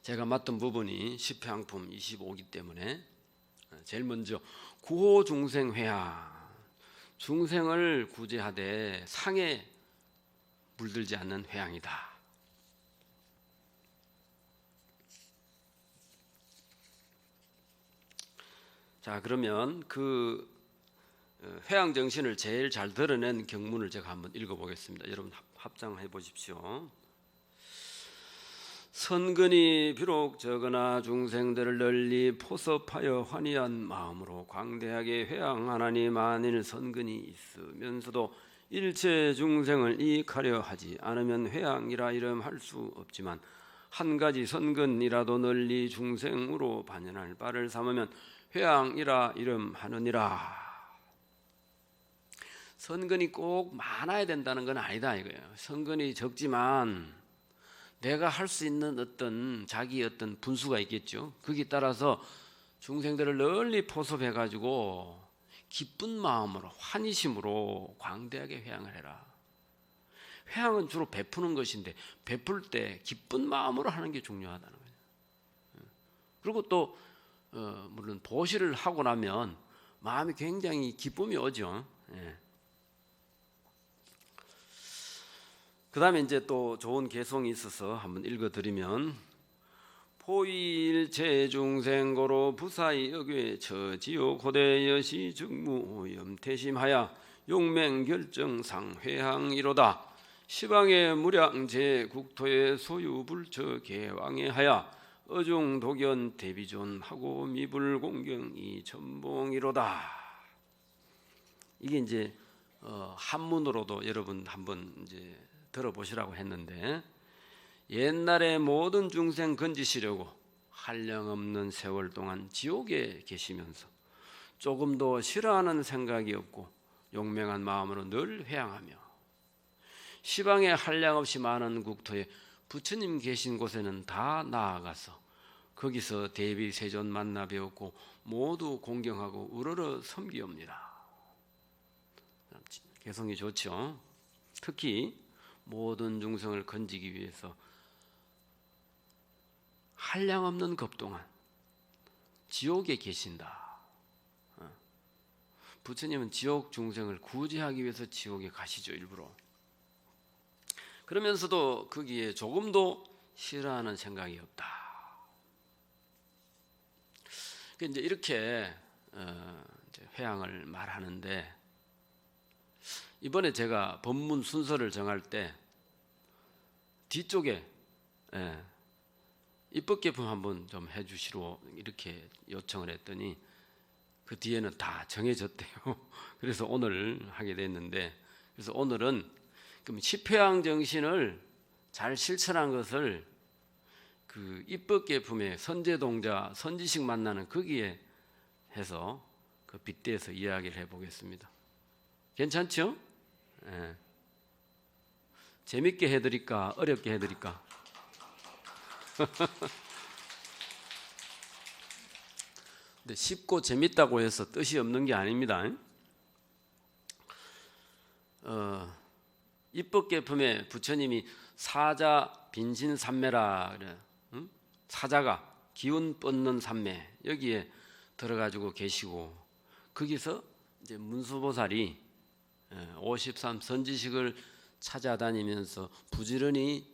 제가 맡은 부분이 십회양품 25기 때문에 제일 먼저 구호 중생 회양 중생을 구제하되 상에 물들지 않는 회양이다. 자 그러면 그 회양 정신을 제일 잘 드러낸 경문을 제가 한번 읽어보겠습니다. 여러분 합장해 보십시오. 선근이 비록 적으나 중생들을 널리 포섭하여 환희한 마음으로 광대하게 회양하나니 만일 선근이 있으면서도 일체 중생을 이익하려 하지 않으면 회양이라 이름할 수 없지만 한 가지 선근이라도 널리 중생으로 반연할 바를 삼으면 회양이라 이름하느니라. 선근이 꼭 많아야 된다는 건 아니다 이거예요. 선근이 적지만 내가 할 수 있는 어떤 자기 어떤 분수가 있겠죠. 거기에 따라서 중생들을 널리 포섭해 가지고 기쁜 마음으로 환희심으로 광대하게 회양을 해라. 회양은 주로 베푸는 것인데 베풀 때 기쁜 마음으로 하는 게 중요하다는 거예요. 그리고 또 물론 보시를 하고 나면 마음이 굉장히 기쁨이 오죠. 예. 그 다음에 이제 또 좋은 개성이 있어서 한번 읽어드리면 포일체 중생고로 부사이 역외 처지요 고대 여시 즉무 염태심하야 용맹결정상 회항이로다. 시방의 무량제 국토의 소유불처 개왕해하야 어중독연 대비존하고 미불공경이 전봉이로다. 이게 이제 한문으로도 여러분 한번 이제 들어보시라고 했는데 옛날에 모든 중생 건지시려고 한량없는 세월 동안 지옥에 계시면서 조금도 싫어하는 생각이 없고 용맹한 마음으로 늘 회양하며 시방에 한량없이 많은 국토에 부처님 계신 곳에는 다 나아가서 거기서 대비 세존 만나 배웠고 모두 공경하고 우러러 섬기옵니다. 개성이 좋죠. 특히 모든 중생을 건지기 위해서 한량없는 급 동안 지옥에 계신다. 부처님은 지옥 중생을 구제하기 위해서 지옥에 가시죠, 일부러. 그러면서도 거기에 조금도 싫어하는 생각이 없다. 이제 이렇게 회양을 말하는데 이번에 제가 법문 순서를 정할 때 뒤쪽에 입법개품 한번 좀 해주시로 이렇게 요청을 했더니 그 뒤에는 다 정해졌대요. 그래서 오늘 하게 됐는데, 그래서 오늘은 그럼 십회양 정신을 잘 실천한 것을 그 입법개품의 선제동자, 선지식 만나는 거기에 해서 그 빗대서 이야기를 해보겠습니다. 괜찮죠? 예. 재밌게 해드릴까 어렵게 해드릴까? 근데 쉽고 재밌다고 해서 뜻이 없는 게 아닙니다. 입법개품에 부처님이 사자 빈신삼매라 그래. 응? 사자가 기운 뻗는 삼매 여기에 들어가지고 계시고, 거기서 이제 문수보살이 53 선지식을 찾아다니면서 부지런히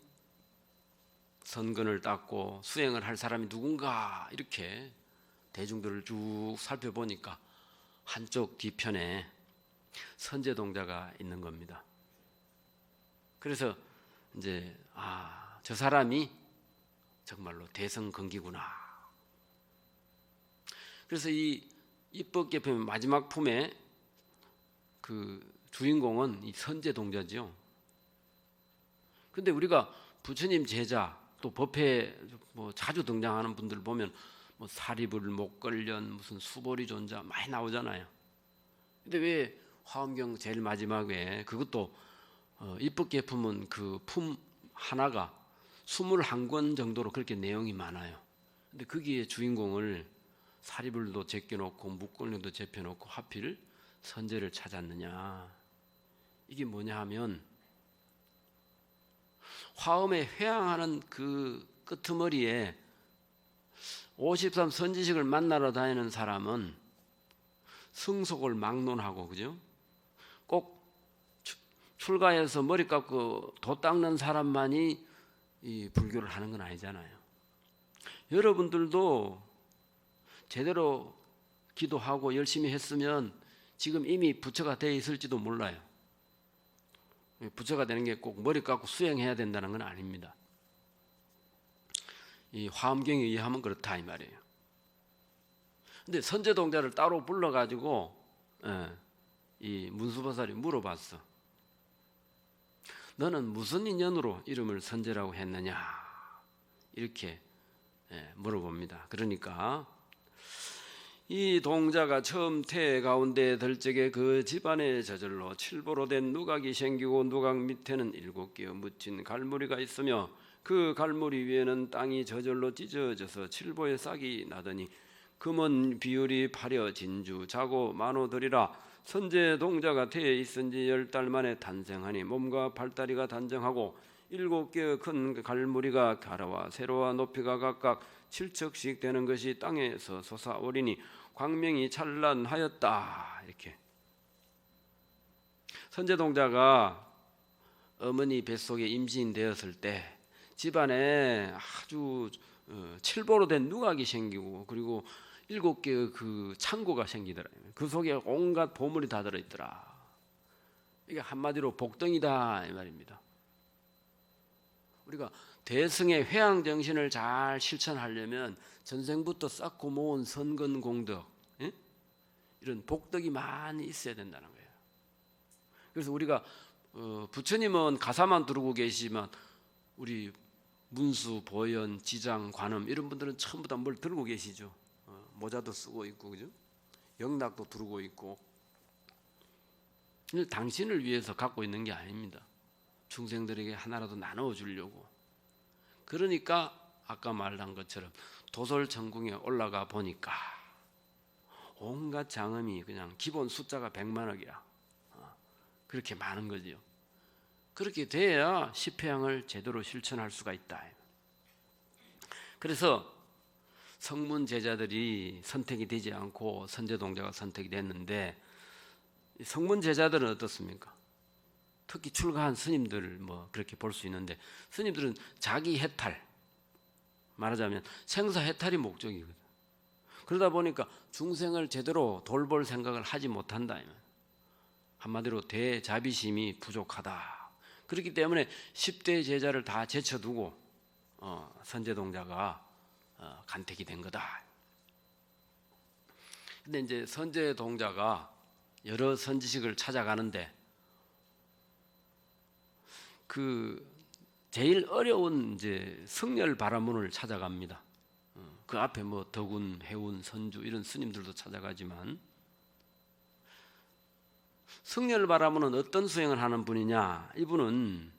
선근을 닦고 수행을 할 사람이 누군가 이렇게 대중들을 쭉 살펴보니까 한쪽 뒤편에 선제동자가 있는 겁니다. 그래서 이제 저 사람이 정말로 대성근기구나. 그래서 이 입법개품의 마지막 품에 그 주인공은 이 선제동자지요. 근데 우리가 부처님 제자 또 법회에 뭐 자주 등장하는 분들 보면 뭐 사리불, 목걸련, 무슨 수보리 존자 많이 나오잖아요. 근데 왜 화엄경 제일 마지막에 그것도 입법개품은 그 품 하나가 21권 정도로 그렇게 내용이 많아요. 근데 거기에 주인공을 사리불도 제껴놓고 목걸련도 제껴놓고 하필 선제를 찾았느냐. 이게 뭐냐 하면 화엄에 회항하는 그 끄트머리에 53 선지식을 만나러 다니는 사람은 승속을 막론하고, 그죠? 꼭 출가해서 머리 깎고 도 닦는 사람만이 이 불교를 하는 건 아니잖아요. 여러분들도 제대로 기도하고 열심히 했으면 지금 이미 부처가 되어 있을지도 몰라요. 부처가 되는 게 꼭 머리 깎고 수행해야 된다는 건 아닙니다. 이 화엄경에 의하면 그렇다 이 말이에요. 근데 선제동자를 따로 불러가지고 이 문수보살이 물어봤어. 너는 무슨 인연으로 이름을 선제라고 했느냐? 이렇게 물어봅니다. 그러니까 이 동자가 처음 태에 가운데 들 적에 그 집안에 저절로 칠보로 된 누각이 생기고 누각 밑에는 7개의 묻힌 갈무리가 있으며 그 갈무리 위에는 땅이 저절로 찢어져서 칠보의 싹이 나더니 금은 비율이 파려 진주 자고 만호들이라 선제 동자가 태에 있은지 10달 만에 탄생하니 몸과 팔다리가 단정하고 7개의 큰 갈무리가 가로와 세로와 높이가 각각 7척씩 되는 것이 땅에서 솟아오리니 광명이 찬란하였다. 이렇게 선제 동자가 어머니 뱃속에 임신되었을 때 집안에 아주 칠보로 된 누각이 생기고 그리고 7개의 그 창고가 생기더라고요. 그 속에 온갖 보물이 다 들어있더라. 이게 한마디로 복덩이다 이 말입니다. 우리가 대승의 회양 정신을 잘 실천하려면 전생부터 쌓고 모은 선근 공덕, 이런 복덕이 많이 있어야 된다는 거예요. 그래서 우리가 부처님은 가사만 두르고 계시지만 우리 문수, 보현, 지장, 관음 이런 분들은 전부 다 뭘 들고 계시죠. 모자도 쓰고 있고, 그죠? 영락도 두르고 있고. 당신을 위해서 갖고 있는 게 아닙니다. 중생들에게 하나라도 나눠 주려고. 그러니까 아까 말한 것처럼 도솔천궁에 올라가 보니까 온갖 장엄이 그냥 기본 숫자가 100만억이야. 그렇게 많은 거죠. 그렇게 돼야 십회양을 제대로 실천할 수가 있다. 그래서 성문 제자들이 선택이 되지 않고 선제동자가 선택이 됐는데 성문 제자들은 어떻습니까? 특히 출가한 스님들 뭐 그렇게 볼 수 있는데 스님들은 자기 해탈, 말하자면 생사 해탈이 목적이거든. 그러다 보니까 중생을 제대로 돌볼 생각을 하지 못한다. 한마디로 대자비심이 부족하다. 그렇기 때문에 10대 제자를 다 제쳐두고 선제동자가 간택이 된 거다. 근데 이제 선제동자가 여러 선지식을 찾아가는데 그 제일 어려운 이제 성렬 바라문을 찾아갑니다. 그 앞에 뭐 덕운, 해운, 선주 이런 스님들도 찾아가지만 성렬 바라문은 어떤 수행을 하는 분이냐? 이분은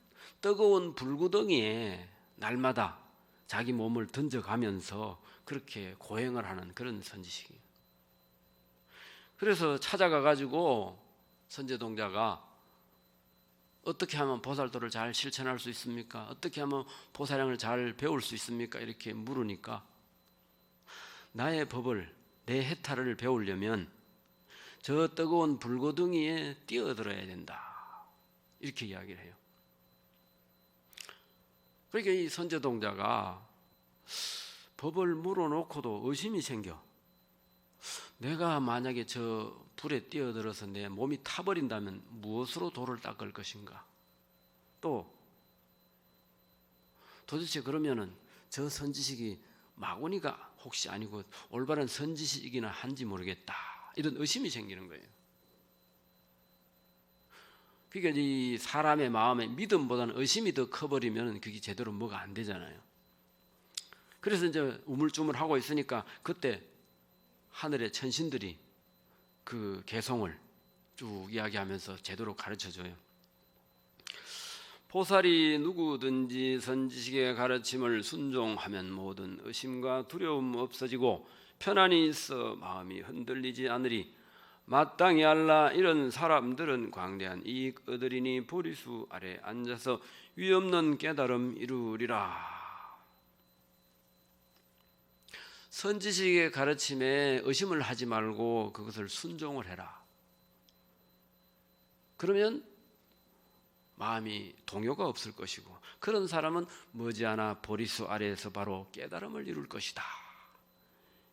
뜨거운 불구덩이에 날마다 자기 몸을 던져가면서 그렇게 고행을 하는 그런 선지식이에요. 그래서 찾아가 가지고 선제동자가 어떻게 하면 보살도를 잘 실천할 수 있습니까? 어떻게 하면 보살행을 잘 배울 수 있습니까? 이렇게 물으니까 나의 법을, 내 해탈을 배우려면 저 뜨거운 불고등이에 뛰어들어야 된다. 이렇게 이야기를 해요. 그러니까 이 선제동자가 법을 물어놓고도 의심이 생겨. 내가 만약에 저 불에 뛰어들어서 내 몸이 타버린다면 무엇으로 돌을 닦을 것인가? 또 도대체 그러면은 저 선지식이 마구니가 혹시 아니고 올바른 선지식이나 한지 모르겠다. 이런 의심이 생기는 거예요. 그러니까 이 사람의 마음에 믿음보다는 의심이 더 커버리면 그게 제대로 뭐가 안 되잖아요. 그래서 이제 우물쭈물하고 있으니까 그때 하늘의 천신들이 그 개성을 쭉 이야기하면서 제대로 가르쳐줘요. 보살이 누구든지 선지식의 가르침을 순종하면 모든 의심과 두려움 없어지고 편안히 있어 마음이 흔들리지 않으리. 마땅히 알라. 이런 사람들은 광대한 이익 얻으리니 보리수 아래 앉아서 위없는 깨달음 이루리라. 선지식의 가르침에 의심을 하지 말고 그것을 순종을 해라. 그러면 마음이 동요가 없을 것이고 그런 사람은 머지않아 보리수 아래에서 바로 깨달음을 이룰 것이다.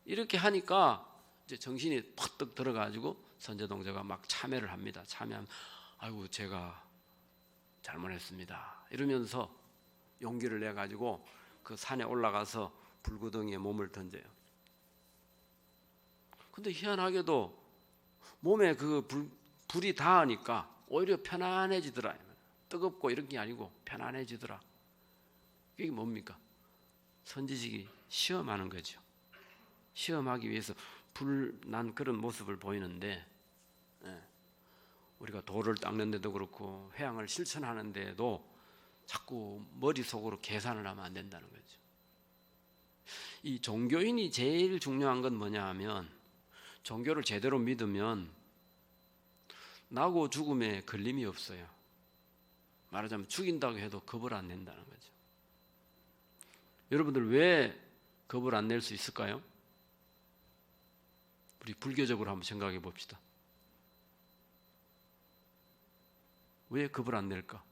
이렇게 하니까 이제 정신이 퍼뜩 들어가지고 선제동자가 막 참회를 합니다. 참회하면 아이고 제가 잘못했습니다. 이러면서 용기를 내 가지고 그 산에 올라가서 불구덩이에 몸을 던져요. 근데 희한하게도 몸에 그 불이 닿으니까 오히려 편안해지더라. 뜨겁고 이런 게 아니고 편안해지더라. 이게 뭡니까? 선지식이 시험하는 거죠. 시험하기 위해서 불난 그런 모습을 보이는데 우리가 도를 닦는 데도 그렇고 회양을 실천하는 데도 자꾸 머릿속으로 계산을 하면 안 된다는 거죠. 이 종교인이 제일 중요한 건 뭐냐 하면 종교를 제대로 믿으면 나고 죽음에 걸림이 없어요. 말하자면 죽인다고 해도 겁을 안 낸다는 거죠. 여러분들 왜 겁을 안 낼 수 있을까요? 우리 불교적으로 한번 생각해 봅시다. 왜 겁을 안 낼까?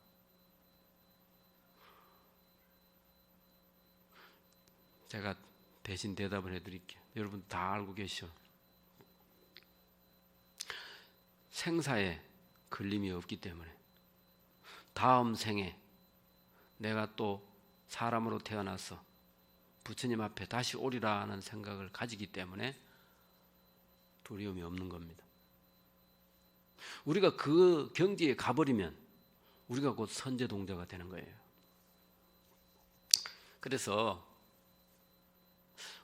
제가 대신 대답을 해드릴게요. 여러분 다 알고 계시죠? 생사에 걸림이 없기 때문에 다음 생에 내가 또 사람으로 태어나서 부처님 앞에 다시 오리라는 생각을 가지기 때문에 두려움이 없는 겁니다. 우리가 그 경지에 가버리면 우리가 곧 선제동자가 되는 거예요. 그래서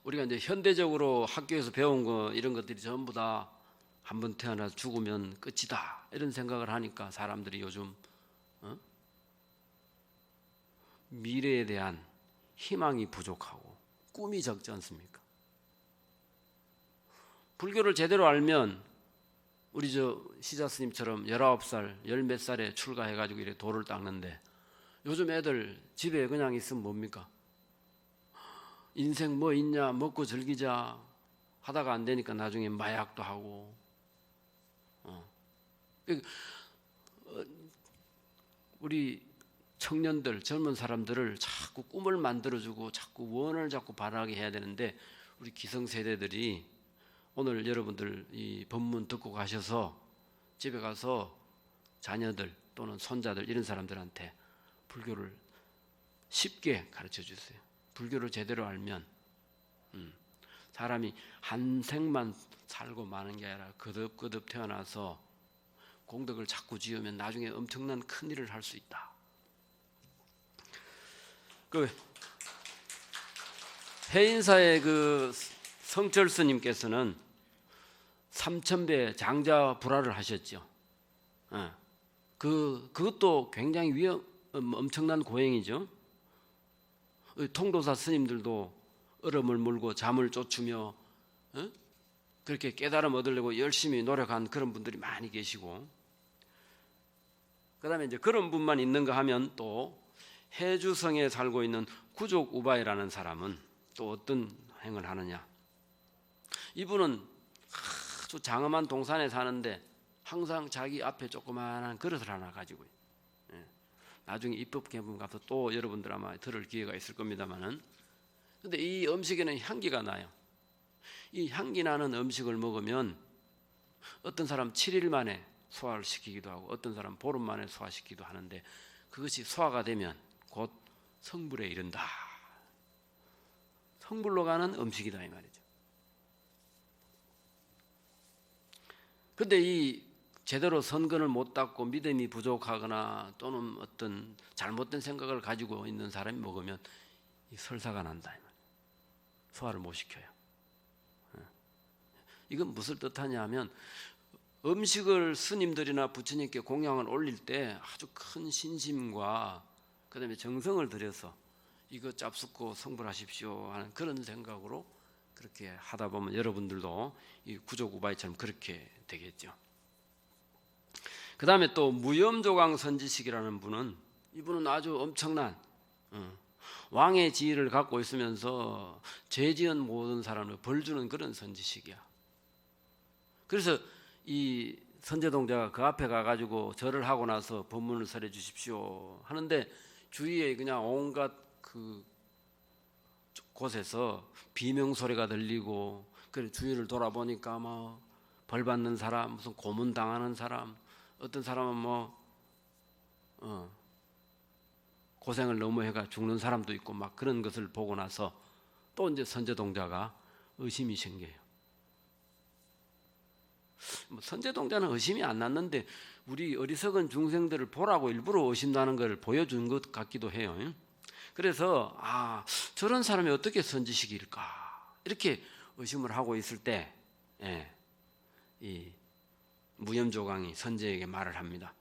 우리가 이제 현대적으로 학교에서 배운 거 이런 것들이 전부 다 한 번 태어나서 죽으면 끝이다 이런 생각을 하니까 사람들이 요즘 미래에 대한 희망이 부족하고 꿈이 적지 않습니까? 불교를 제대로 알면 우리 저 시자 스님처럼 19살, 열 몇 살에 출가해가지고 이렇게 도를 닦는데 요즘 애들 집에 그냥 있으면 뭡니까? 인생 뭐 있냐, 먹고 즐기자 하다가 안 되니까 나중에 마약도 하고 우리 청년들, 젊은 사람들을 자꾸 꿈을 만들어주고 자꾸 원을 자꾸 바라게 해야 되는데 우리 기성세대들이 오늘 여러분들 이 법문 듣고 가셔서 집에 가서 자녀들 또는 손자들 이런 사람들한테 불교를 쉽게 가르쳐 주세요. 불교를 제대로 알면 사람이 한 생만 살고 마는 게 아니라 거듭거듭 태어나서 공덕을 자꾸 지으면 나중에 엄청난 큰 일을 할 수 있다. 그 해인사의 그 성철 스님께서는 삼천배 장자 불화를 하셨죠. 그것도 굉장히 엄청난 고행이죠. 통도사 스님들도 얼음을 물고 잠을 쫓으며 그렇게 깨달음 얻으려고 열심히 노력한 그런 분들이 많이 계시고, 그다음에 이제 그런 분만 있는가 하면 또 해주성에 살고 있는 구족 우바이라는 사람은 또 어떤 행을 하느냐. 이분은 아주 장엄한 동산에 사는데 항상 자기 앞에 조그마한 그릇을 하나 가지고, 나중에 입법개문 가서 또 여러분들 아마 들을 기회가 있을 겁니다만은, 근데 이 음식에는 향기가 나요. 이 향기 나는 음식을 먹으면 어떤 사람 7일 만에 소화를 시키기도 하고 어떤 사람 보름 만에 소화시키기도 하는데, 그것이 소화가 되면 곧 성불에 이른다. 성불로 가는 음식이다 이 말이죠. 근데 이 제대로 선근을 못 닦고 믿음이 부족하거나 또는 어떤 잘못된 생각을 가지고 있는 사람이 먹으면 이 설사가 난다 이 말이에요. 소화를 못 시켜요. 이건 무슨 뜻하냐 하면, 음식을 스님들이나 부처님께 공양을 올릴 때 아주 큰 신심과 그다음에 정성을 들여서 이거 짭숫고 성불하십시오 하는 그런 생각으로 그렇게 하다 보면 여러분들도 이 구족우바이처럼 그렇게 되겠죠. 그 다음에 또 무염조강 선지식이라는 분은, 이분은 아주 엄청난 왕의 지위를 갖고 있으면서 죄 지은 모든 사람을 벌 주는 그런 선지식이야. 그래서 이 선제동자가 그 앞에 가가지고 절을 하고 나서 법문을 설해 주십시오 하는데 주위에 그냥 온갖 그 곳에서 비명 소리가 들리고, 그래 주위를 돌아보니까 뭐 벌 받는 사람, 무슨 고문 당하는 사람, 어떤 사람은 고생을 너무 해가 죽는 사람도 있고 막 그런 것을 보고 나서 또 이제 선제동자가 의심이 생겨요. 선제동자는 의심이 안 났는데 우리 어리석은 중생들을 보라고 일부러 의심나는 걸 보여준 것 같기도 해요. 그래서 저런 사람이 어떻게 선지식일까 이렇게 의심을 하고 있을 때 이 무염조강이 선제에게 말을 합니다.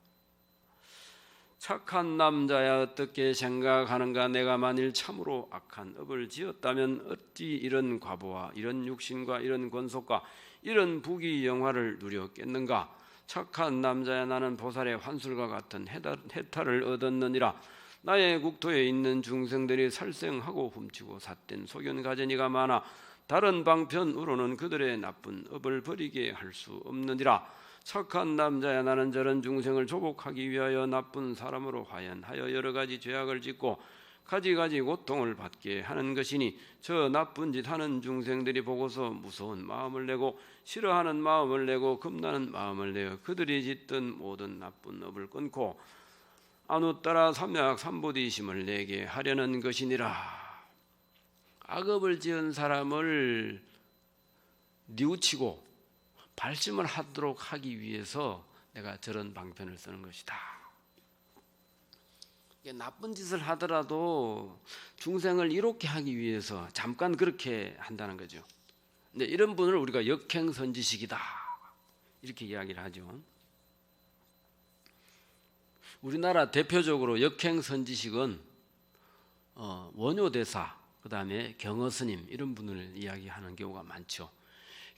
착한 남자야 어떻게 생각하는가? 내가 만일 참으로 악한 업을 지었다면 어찌 이런 과보와 이런 육신과 이런 권속과 이런 부귀 영화를 누렸겠는가? 착한 남자야 나는 보살의 환술과 같은 해탈을 얻었느니라. 나의 국토에 있는 중생들이 살생하고 훔치고 삿된 소견 가진 이가 많아 다른 방편으로는 그들의 나쁜 업을 버리게 할 수 없느니라. 착한 남자야 나는 저런 중생을 조복하기 위하여 나쁜 사람으로 화연하여 여러 가지 죄악을 짓고 가지가지 고통을 받게 하는 것이니, 저 나쁜 짓 하는 중생들이 보고서 무서운 마음을 내고 싫어하는 마음을 내고 겁나는 마음을 내어 그들이 짓던 모든 나쁜 업을 끊고 안웃따라 삼약 삼보디심을 내게 하려는 것이니라. 악업을 지은 사람을 뉘우치고 발심을 하도록 하기 위해서 내가 저런 방편을 쓰는 것이다. 나쁜 짓을 하더라도 중생을 이롭게 하기 위해서 잠깐 그렇게 한다는 거죠. 근데 이런 분을 우리가 역행선지식이다 이렇게 이야기를 하죠. 우리나라 대표적으로 역행선지식은 원효대사, 그 다음에 경허스님 이런 분을 이야기하는 경우가 많죠.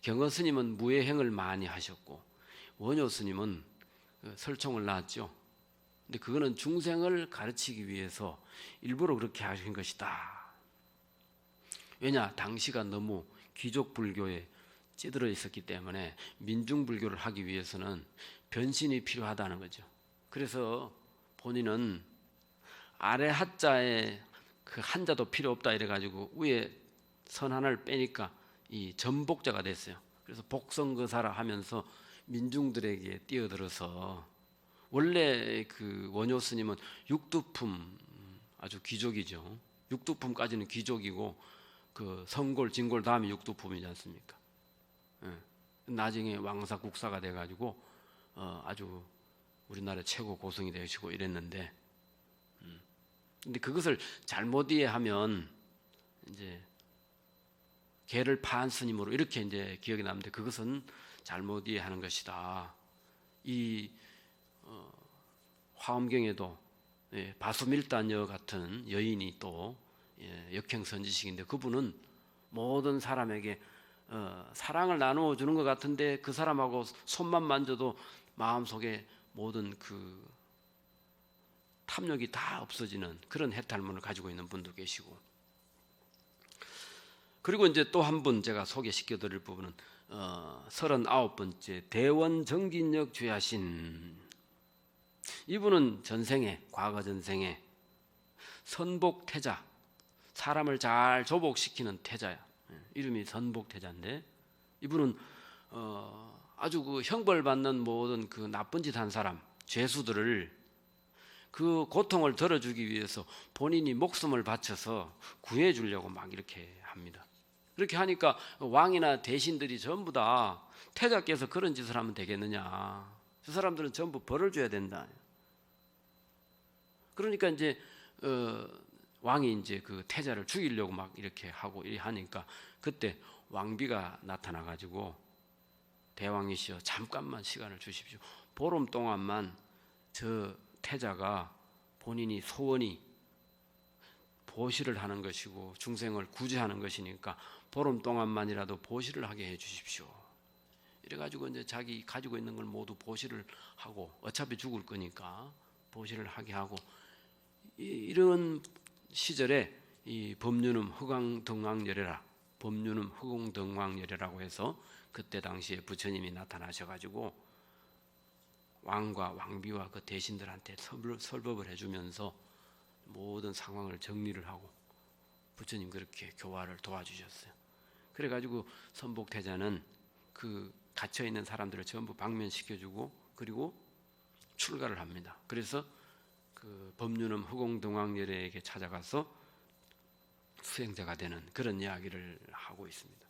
경허스님은 무예행을 많이 하셨고 원효스님은 설총을 낳았죠. 근데 그거는 중생을 가르치기 위해서 일부러 그렇게 하신 것이다. 왜냐? 당시가 너무 귀족 불교에 찌들어 있었기 때문에 민중 불교를 하기 위해서는 변신이 필요하다는 거죠. 그래서 본인은 아래 하자에 그 한자도 필요 없다 이래가지고 위에 선 하나를 빼니까 이 전복자가 됐어요. 그래서 복성거사라 하면서 민중들에게 뛰어들어서 원래 그 원효 스님은 육두품 아주 귀족이죠. 육두품까지는 귀족이고 그 성골, 진골 다음에 육두품이지 않습니까? 예. 나중에 왕사 국사가 돼가지고 아주 우리나라 최고 고승이 되시고 이랬는데, 근데 그것을 잘못 이해하면 이제 개를 파한 스님으로 이렇게 이제 기억이 나는데 그것은 잘못 이해하는 것이다. 이 화엄경에도 바수밀단여 같은 여인이 또 역행선지식인데 그분은 모든 사람에게 사랑을 나누어 주는 것 같은데 그 사람하고 손만 만져도 마음속에 모든 그 탐욕이 다 없어지는 그런 해탈문을 가지고 있는 분도 계시고, 그리고 이제 또 한 분 제가 소개시켜 드릴 부분은 39번째 대원정진역 주야신. 이분은 전생에, 과거 전생에 선복태자, 사람을 잘 조복시키는 태자야. 이름이 선복태자인데 이분은 아주 그 형벌받는 모든 그 나쁜 짓 한 사람, 죄수들을 그 고통을 덜어주기 위해서 본인이 목숨을 바쳐서 구해주려고 막 이렇게 합니다. 그렇게 하니까 왕이나 대신들이 전부 다 태자께서 그런 짓을 하면 되겠느냐, 저 사람들은 전부 벌을 줘야 된다. 그러니까 이제 왕이 이제 그 태자를 죽이려고 막 이렇게 하고 하니까 그때 왕비가 나타나 가지고 대왕이시여 잠깐만 시간을 주십시오. 보름 동안만 저 태자가 본인이 소원이 보시를 하는 것이고 중생을 구제하는 것이니까 보름 동안만이라도 보시를 하게 해 주십시오. 이래가지고 이제 자기 가지고 있는 걸 모두 보시를 하고 어차피 죽을 거니까 보시를 하게 하고, 이런 시절에 이 법륜음 흑왕등왕열애라, 법륜음 흑왕등왕열애라고 해서 그때 당시에 부처님이 나타나셔가지고 왕과 왕비와 그 대신들한테 설법을 해주면서 모든 상황을 정리를 하고 부처님 그렇게 교화를 도와주셨어요. 그래가지고 선복태자는 그 갇혀있는 사람들을 전부 방면시켜주고 그리고 출가를 합니다. 그래서 그 법륜음 흑옹등왕열애에게 찾아가서 수행자가 되는 그런 이야기를 하고 있습니다.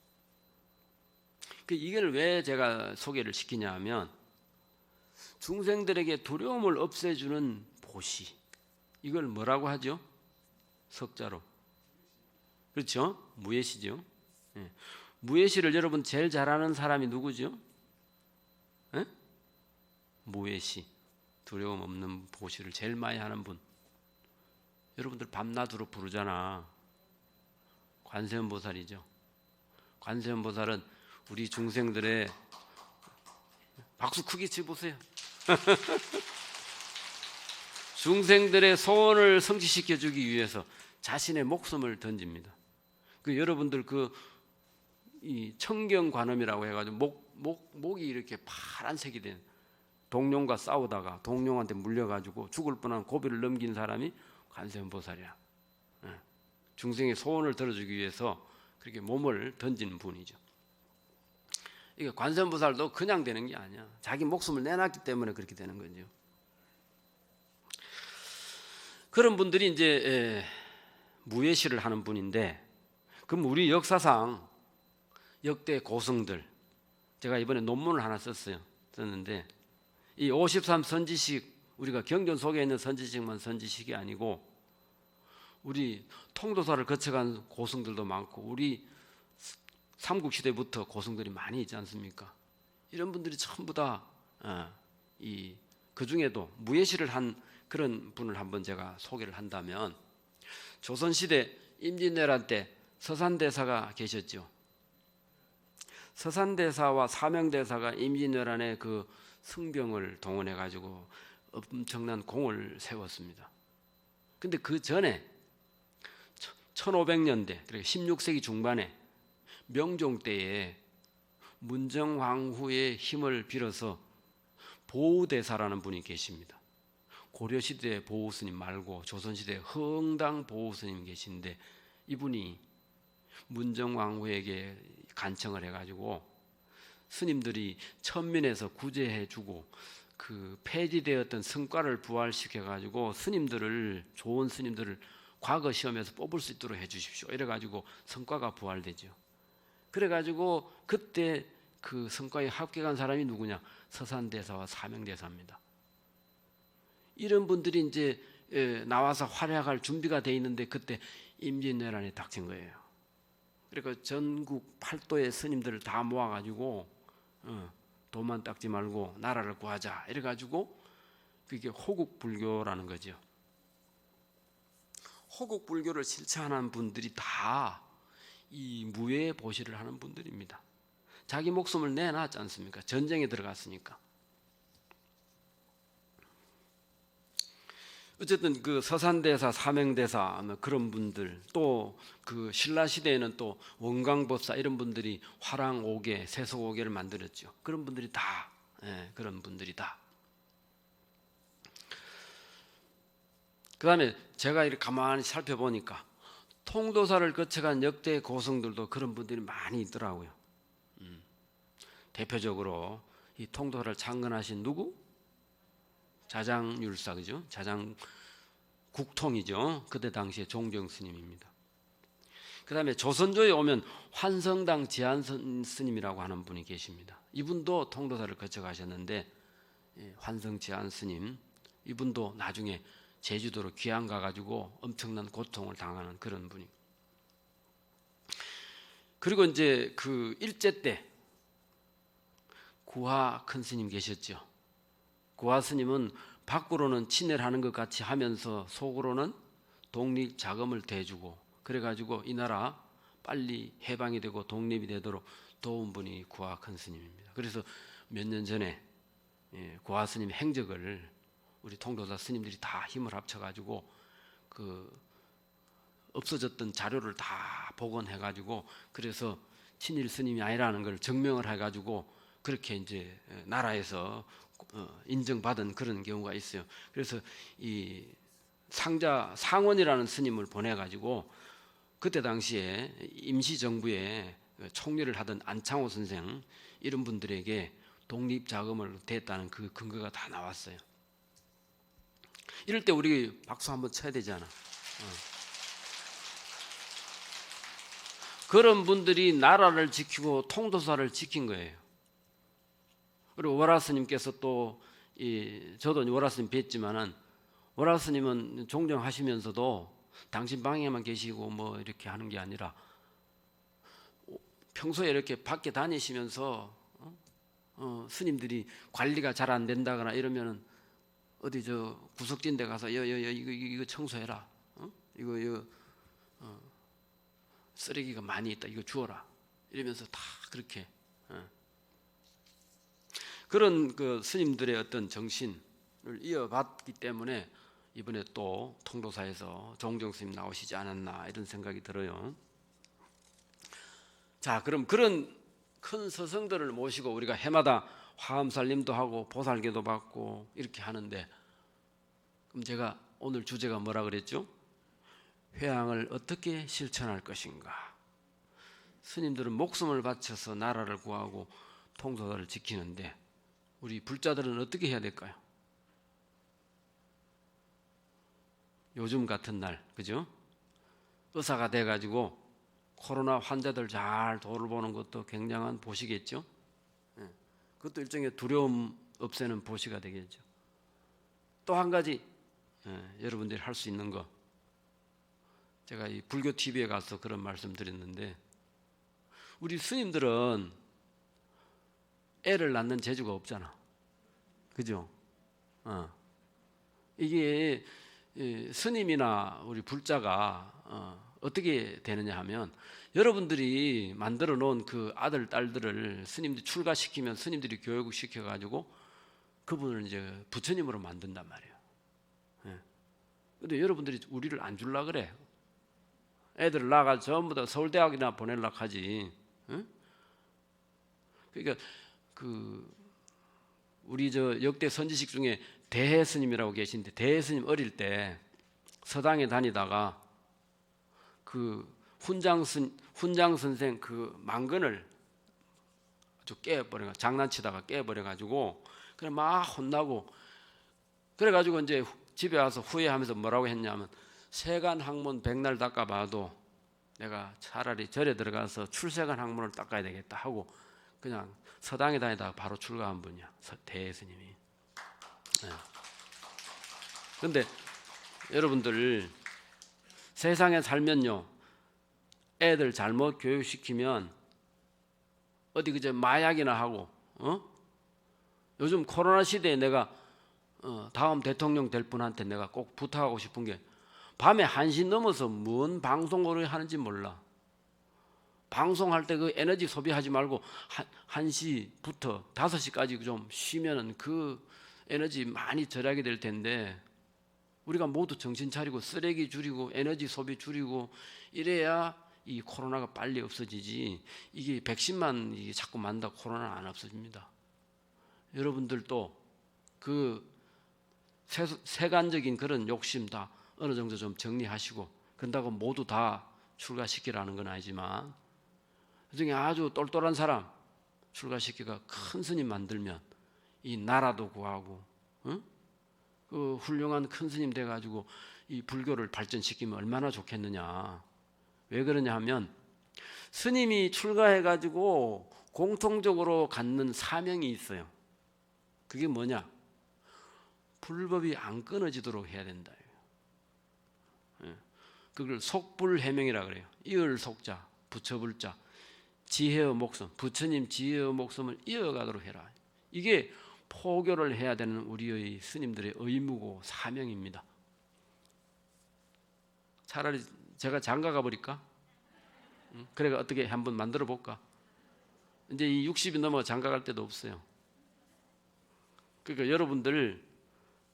이걸 왜 제가 소개를 시키냐 하면 중생들에게 두려움을 없애주는 보시, 이걸 뭐라고 하죠? 석자로. 그렇죠? 무예시죠. 예. 무예시를 여러분 제일 잘하는 사람이 누구죠? 예? 무예시, 두려움 없는 보시를 제일 많이 하는 분. 여러분들 밤낮으로 부르잖아. 관세음보살이죠. 관세음보살은 우리 중생들의 박수 크게 치보세요. 중생들의 소원을 성취시켜 주기 위해서 자신의 목숨을 던집니다. 여러분들 이 청경관음이라고 해가지고 목이 이렇게 파란색이 된 동룡과 싸우다가 동룡한테 물려가지고 죽을 뻔한 고비를 넘긴 사람이 관세음보살이야. 중생의 소원을 들어주기 위해서 그렇게 몸을 던지는 분이죠. 이게 관세음보살도 그냥 되는 게 아니야. 자기 목숨을 내놨기 때문에 그렇게 되는 거죠. 그런 분들이 이제 무예시를 하는 분인데, 그럼 우리 역사상 역대 고승들, 제가 이번에 논문을 하나 썼는데 이 53 선지식, 우리가 경전 속에 있는 선지식만 선지식이 아니고 우리 통도사를 거쳐간 고승들도 많고 우리 삼국시대부터 고승들이 많이 있지 않습니까? 이런 분들이 전부 다 그 중에도 무예시를 한 그런 분을 한번 제가 소개를 한다면, 조선시대 임진왜란 때 서산대사가 계셨죠. 서산대사와 사명대사가 임진왜란에 그 승병을 동원해 가지고 엄청난 공을 세웠습니다. 근데 그 전에 1500년대, 그러니까 16세기 중반에 명종 때에 문정왕후의 힘을 빌어서 보우대사라는 분이 계십니다. 고려시대 보우스님 말고 조선시대 흥당 보우스님 계신데, 이분이 문정왕후에게 간청을 해가지고 스님들이 천민에서 구제해주고 그 폐지되었던 성과를 부활시켜 가지고 스님들을 좋은 스님들을 과거 시험에서 뽑을 수 있도록 해 주십시오. 이래 가지고 성과가 부활되죠. 그래 가지고 그때 그 성과에 합격한 사람이 누구냐? 서산대사와 사명대사입니다. 이런 분들이 이제 나와서 활약할 준비가 돼 있는데 그때 임진왜란이 닥친 거예요. 그러니까 전국 8도의 스님들을 다 모아가지고 돈만 닦지 말고 나라를 구하자 이래가지고 그게 호국불교라는 거죠. 호국불교를 실천하는 분들이 다 이 무예 보시를 하는 분들입니다. 자기 목숨을 내놨지 않습니까? 전쟁에 들어갔으니까. 어쨌든 그 서산대사, 사명대사 그런 분들, 또 그 신라 시대에는 또 원광법사 이런 분들이 화랑 5개, 세속 5개를 만들었죠. 그런 분들이 다, 그런 분들이 다. 그 다음에 제가 이렇게 가만히 살펴보니까 통도사를 거쳐간 역대 고성들도 그런 분들이 많이 있더라고요. 대표적으로 이 통도사를 창건하신 누구? 자장율사, 그죠? 자장 국통이죠. 그때 당시에 종정 스님입니다. 그 다음에 조선조에 오면 환성당 지한 스님이라고 하는 분이 계십니다. 이분도 통도사를 거쳐 가셨는데 환성 지한 스님, 이분도 나중에 제주도로 귀양 가가지고 엄청난 고통을 당하는 그런 분이. 그리고 이제 그 일제 때 구화 큰 스님 계셨죠. 구화 스님은 밖으로는 친애하는 것 같이 하면서 속으로는 독립 자금을 대주고 그래가지고 이 나라 빨리 해방이 되고 독립이 되도록 도운 분이 구화 큰 스님입니다. 그래서 몇 년 전에 구화 스님 행적을 우리 통도사 스님들이 다 힘을 합쳐가지고 그 없어졌던 자료를 다 복원해가지고 그래서 친일 스님이 아니라는 걸 증명을 해가지고 그렇게 이제 나라에서 인정받은 그런 경우가 있어요. 그래서 이 상원이라는 스님을 보내가지고 그때 당시에 임시정부에 총리를 하던 안창호 선생 이런 분들에게 독립자금을 댔다는 그 근거가 다 나왔어요. 이럴 때 우리 박수 한번 쳐야 되잖아. 그런 분들이 나라를 지키고 통도사를 지킨 거예요. 그리고 월화스님께서 또 저도 월화스님 뵀지만은 월화스님은 종정하시면서도 당신 방에만 계시고 뭐 이렇게 하는 게 아니라 평소에 이렇게 밖에 다니시면서 스님들이 관리가 잘 안 된다거나 이러면은 어디 저 구석진 데 가서 이거 청소해라. 이거 쓰레기가 많이 있다. 이거 주워라. 이러면서 다 그렇게 그런 그 스님들의 어떤 정신을 이어받기 때문에 이번에 또 통도사에서 종정 스님 나오시지 않았나 이런 생각이 들어요. 자, 그럼 그런 큰 서성들을 모시고 우리가 해마다 화엄살림도 하고 보살계도 받고 이렇게 하는데 그럼 제가 오늘 주제가 뭐라 그랬죠? 회향을 어떻게 실천할 것인가? 스님들은 목숨을 바쳐서 나라를 구하고 통도사를 지키는데 우리 불자들은 어떻게 해야 될까요? 요즘 같은 날, 그죠? 의사가 돼가지고 코로나 환자들 잘 돌보는 것도 굉장한 보시겠죠? 그것도 일종의 두려움 없애는 보시가 되겠죠. 또 한 가지 여러분들이 할 수 있는 거, 제가 이 불교 TV에 가서 그런 말씀 드렸는데 우리 스님들은 애를 낳는 재주가 없잖아. 그죠? 이게 스님이나 우리 불자가 어떻게 되느냐 하면 여러분들이 만들어 놓은 그 아들, 딸들을 스님들이 출가시키면 스님들이 교육시켜가지고 그분을 이제 부처님으로 만든단 말이에요. 근데 여러분들이 우리를 안 줄라 그래. 애들을 낳아가 전부 다 서울대학이나 보내려고 하지. 그러니까 우리 저 역대 선지식 중에 대해 스님이라고 계신데 대해 스님 어릴 때 서당에 다니다가 그 훈장 선생 그 망근을 아주 깨버려 장난치다가 깨버려 가지고 그래 막 혼나고 그래가지고 이제 집에 와서 후회하면서 뭐라고 했냐면 세간 항문 백날 닦아봐도 내가 차라리 절에 들어가서 출세간 항문을 닦아야 되겠다 하고 그냥 서당에 다니다가 바로 출가한 분이야. 대스님이. 그런데 여러분들 세상에 살면요 애들 잘못 교육시키면 어디 그저 마약이나 하고 요즘 코로나 시대에 내가 다음 대통령 될 분한테 내가 꼭 부탁하고 싶은 게 밤에 1시 넘어서 뭔 방송을 하는지 몰라. 방송할 때 그 에너지 소비하지 말고 1시부터 5시까지 좀 쉬면은 그 에너지 많이 절약이 될 텐데 우리가 모두 정신 차리고 쓰레기 줄이고 에너지 소비 줄이고 이래야 이 코로나가 빨리 없어지지. 이게 백신만 이게 자꾸 만다 코로나는 안 없어집니다. 여러분들도 그 세간적인 그런 욕심 다 어느 정도 좀 정리하시고 그런다고 모두 다 출가시키라는 건 아니지만 그중에 아주 똘똘한 사람 출가시키가 큰 스님 만들면 이 나라도 구하고 그 훌륭한 큰 스님 돼가지고 이 불교를 발전시키면 얼마나 좋겠느냐. 왜 그러냐 하면 스님이 출가해가지고 공통적으로 갖는 사명이 있어요. 그게 뭐냐? 불법이 안 끊어지도록 해야 된다. 그걸 속불해명이라 그래요. 이을 속자, 부처불자, 지혜의 목숨, 부처님 지혜의 목숨을 이어가도록 해라. 이게 포교를 해야 되는 우리의 스님들의 의무고 사명입니다. 차라리 제가 장가 가버릴까? 그래가 어떻게 한번 만들어 볼까? 이제 이 60이 넘어 장가 갈 데도 없어요. 그러니까 여러분들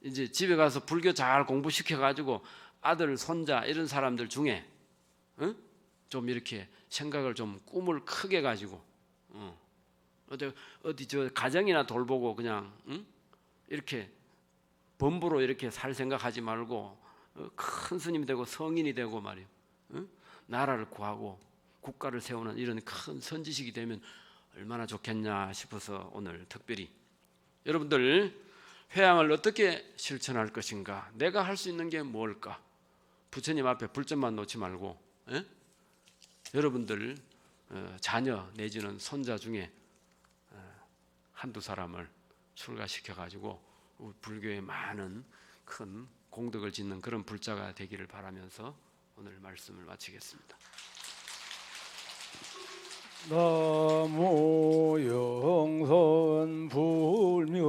이제 집에 가서 불교 잘 공부시켜 가지고 아들, 손자 이런 사람들 중에 좀 이렇게 생각을 좀 꿈을 크게 가지고 어디 저 가정이나 돌보고 그냥 이렇게 범부로 이렇게 살 생각하지 말고 큰 스님 되고 성인이 되고 말이에요. 나라를 구하고 국가를 세우는 이런 큰 선지식이 되면 얼마나 좋겠냐 싶어서 오늘 특별히 여러분들 회양을 어떻게 실천할 것인가, 내가 할 수 있는 게 뭘까? 부처님 앞에 불점만 놓지 말고 여러분들 자녀 내지는 손자 중에 한두 사람을 출가시켜 가지고 불교에 많은 큰 공덕을 짓는 그런 불자가 되기를 바라면서 오늘 말씀을 마치겠습니다. 나무 영선 불멸학수성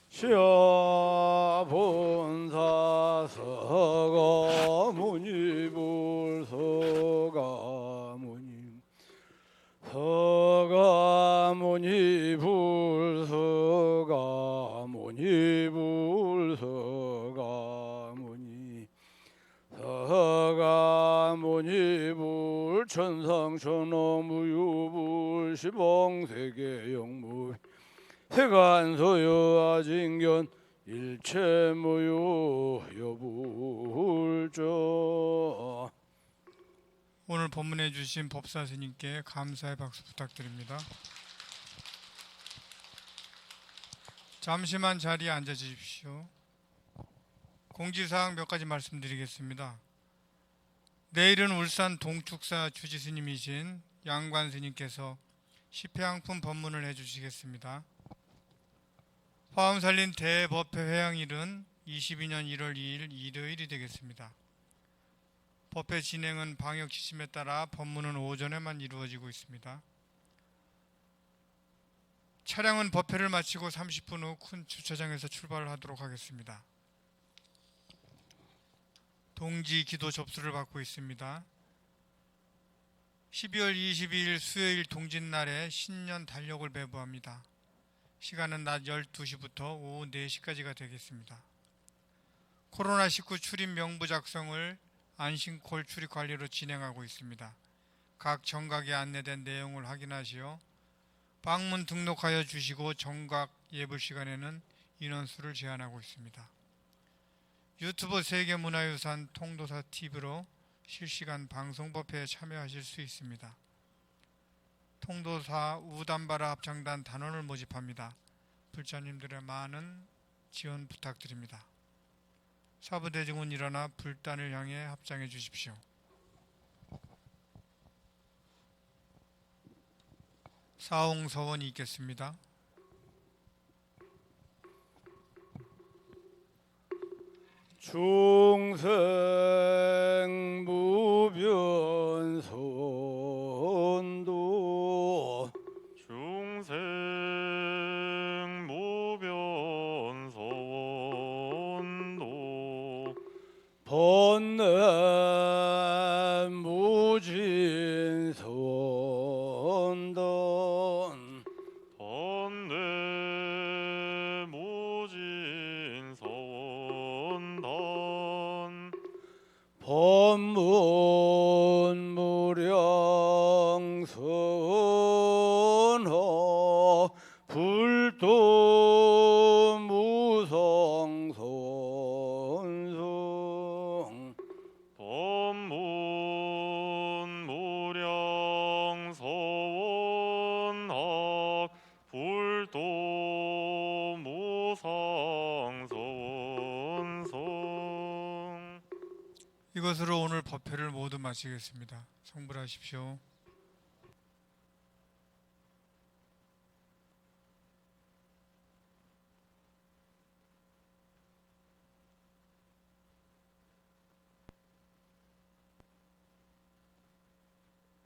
시아본사 서가모니 불서가모니 서가모니 불서가모니 불서가모니 서가모니 불천상천어무유불 시봉세계영무 해간소요 아징견 일체무유 여불조. 오늘 법문해 주신 법사 스님께 감사의 박수 부탁드립니다. 잠시만 자리에 앉아 주십시오. 공지사항 몇 가지 말씀드리겠습니다. 내일은 울산 동축사 주지스님이신 양관 스님께서 십회양품 법문을 해주시겠습니다. 화엄 살린 대법회 회양일은 22년 1월 2일 일요일이 되겠습니다. 법회 진행은 방역 지침에 따라 법문은 오전에만 이루어지고 있습니다. 차량은 법회를 마치고 30분 후 큰 주차장에서 출발하도록 하겠습니다. 동지 기도 접수를 받고 있습니다. 12월 22일 수요일 동짓날에 신년 달력을 배부합니다. 시간은 낮 12시부터 오후 4시까지가 되겠습니다. 코로나19 출입 명부 작성을 안심콜 출입 관리로 진행하고 있습니다. 각 정각에 안내된 내용을 확인하시어 방문 등록하여 주시고 정각 예불 시간에는 인원수를 제한하고 있습니다. 유튜브 세계문화유산 통도사 TV로 실시간 방송 법회에 참여하실 수 있습니다. 통도사 우담바라 합창단 단원을 모집합니다. 불자님들의 많은 지원 부탁드립니다. 사부대중은 일어나 불단을 향해 합장해 주십시오. 사홍서원이 있겠습니다. 중생 무변선도 중생 무변선도 번뇌 무진선던 번뇌 무진선단 법문 무량선허 불도 무성선성 법문 무량서원학 불도 무상선성. 이것으로 오늘 법회를 모두 마치겠습니다. 성불하십시오.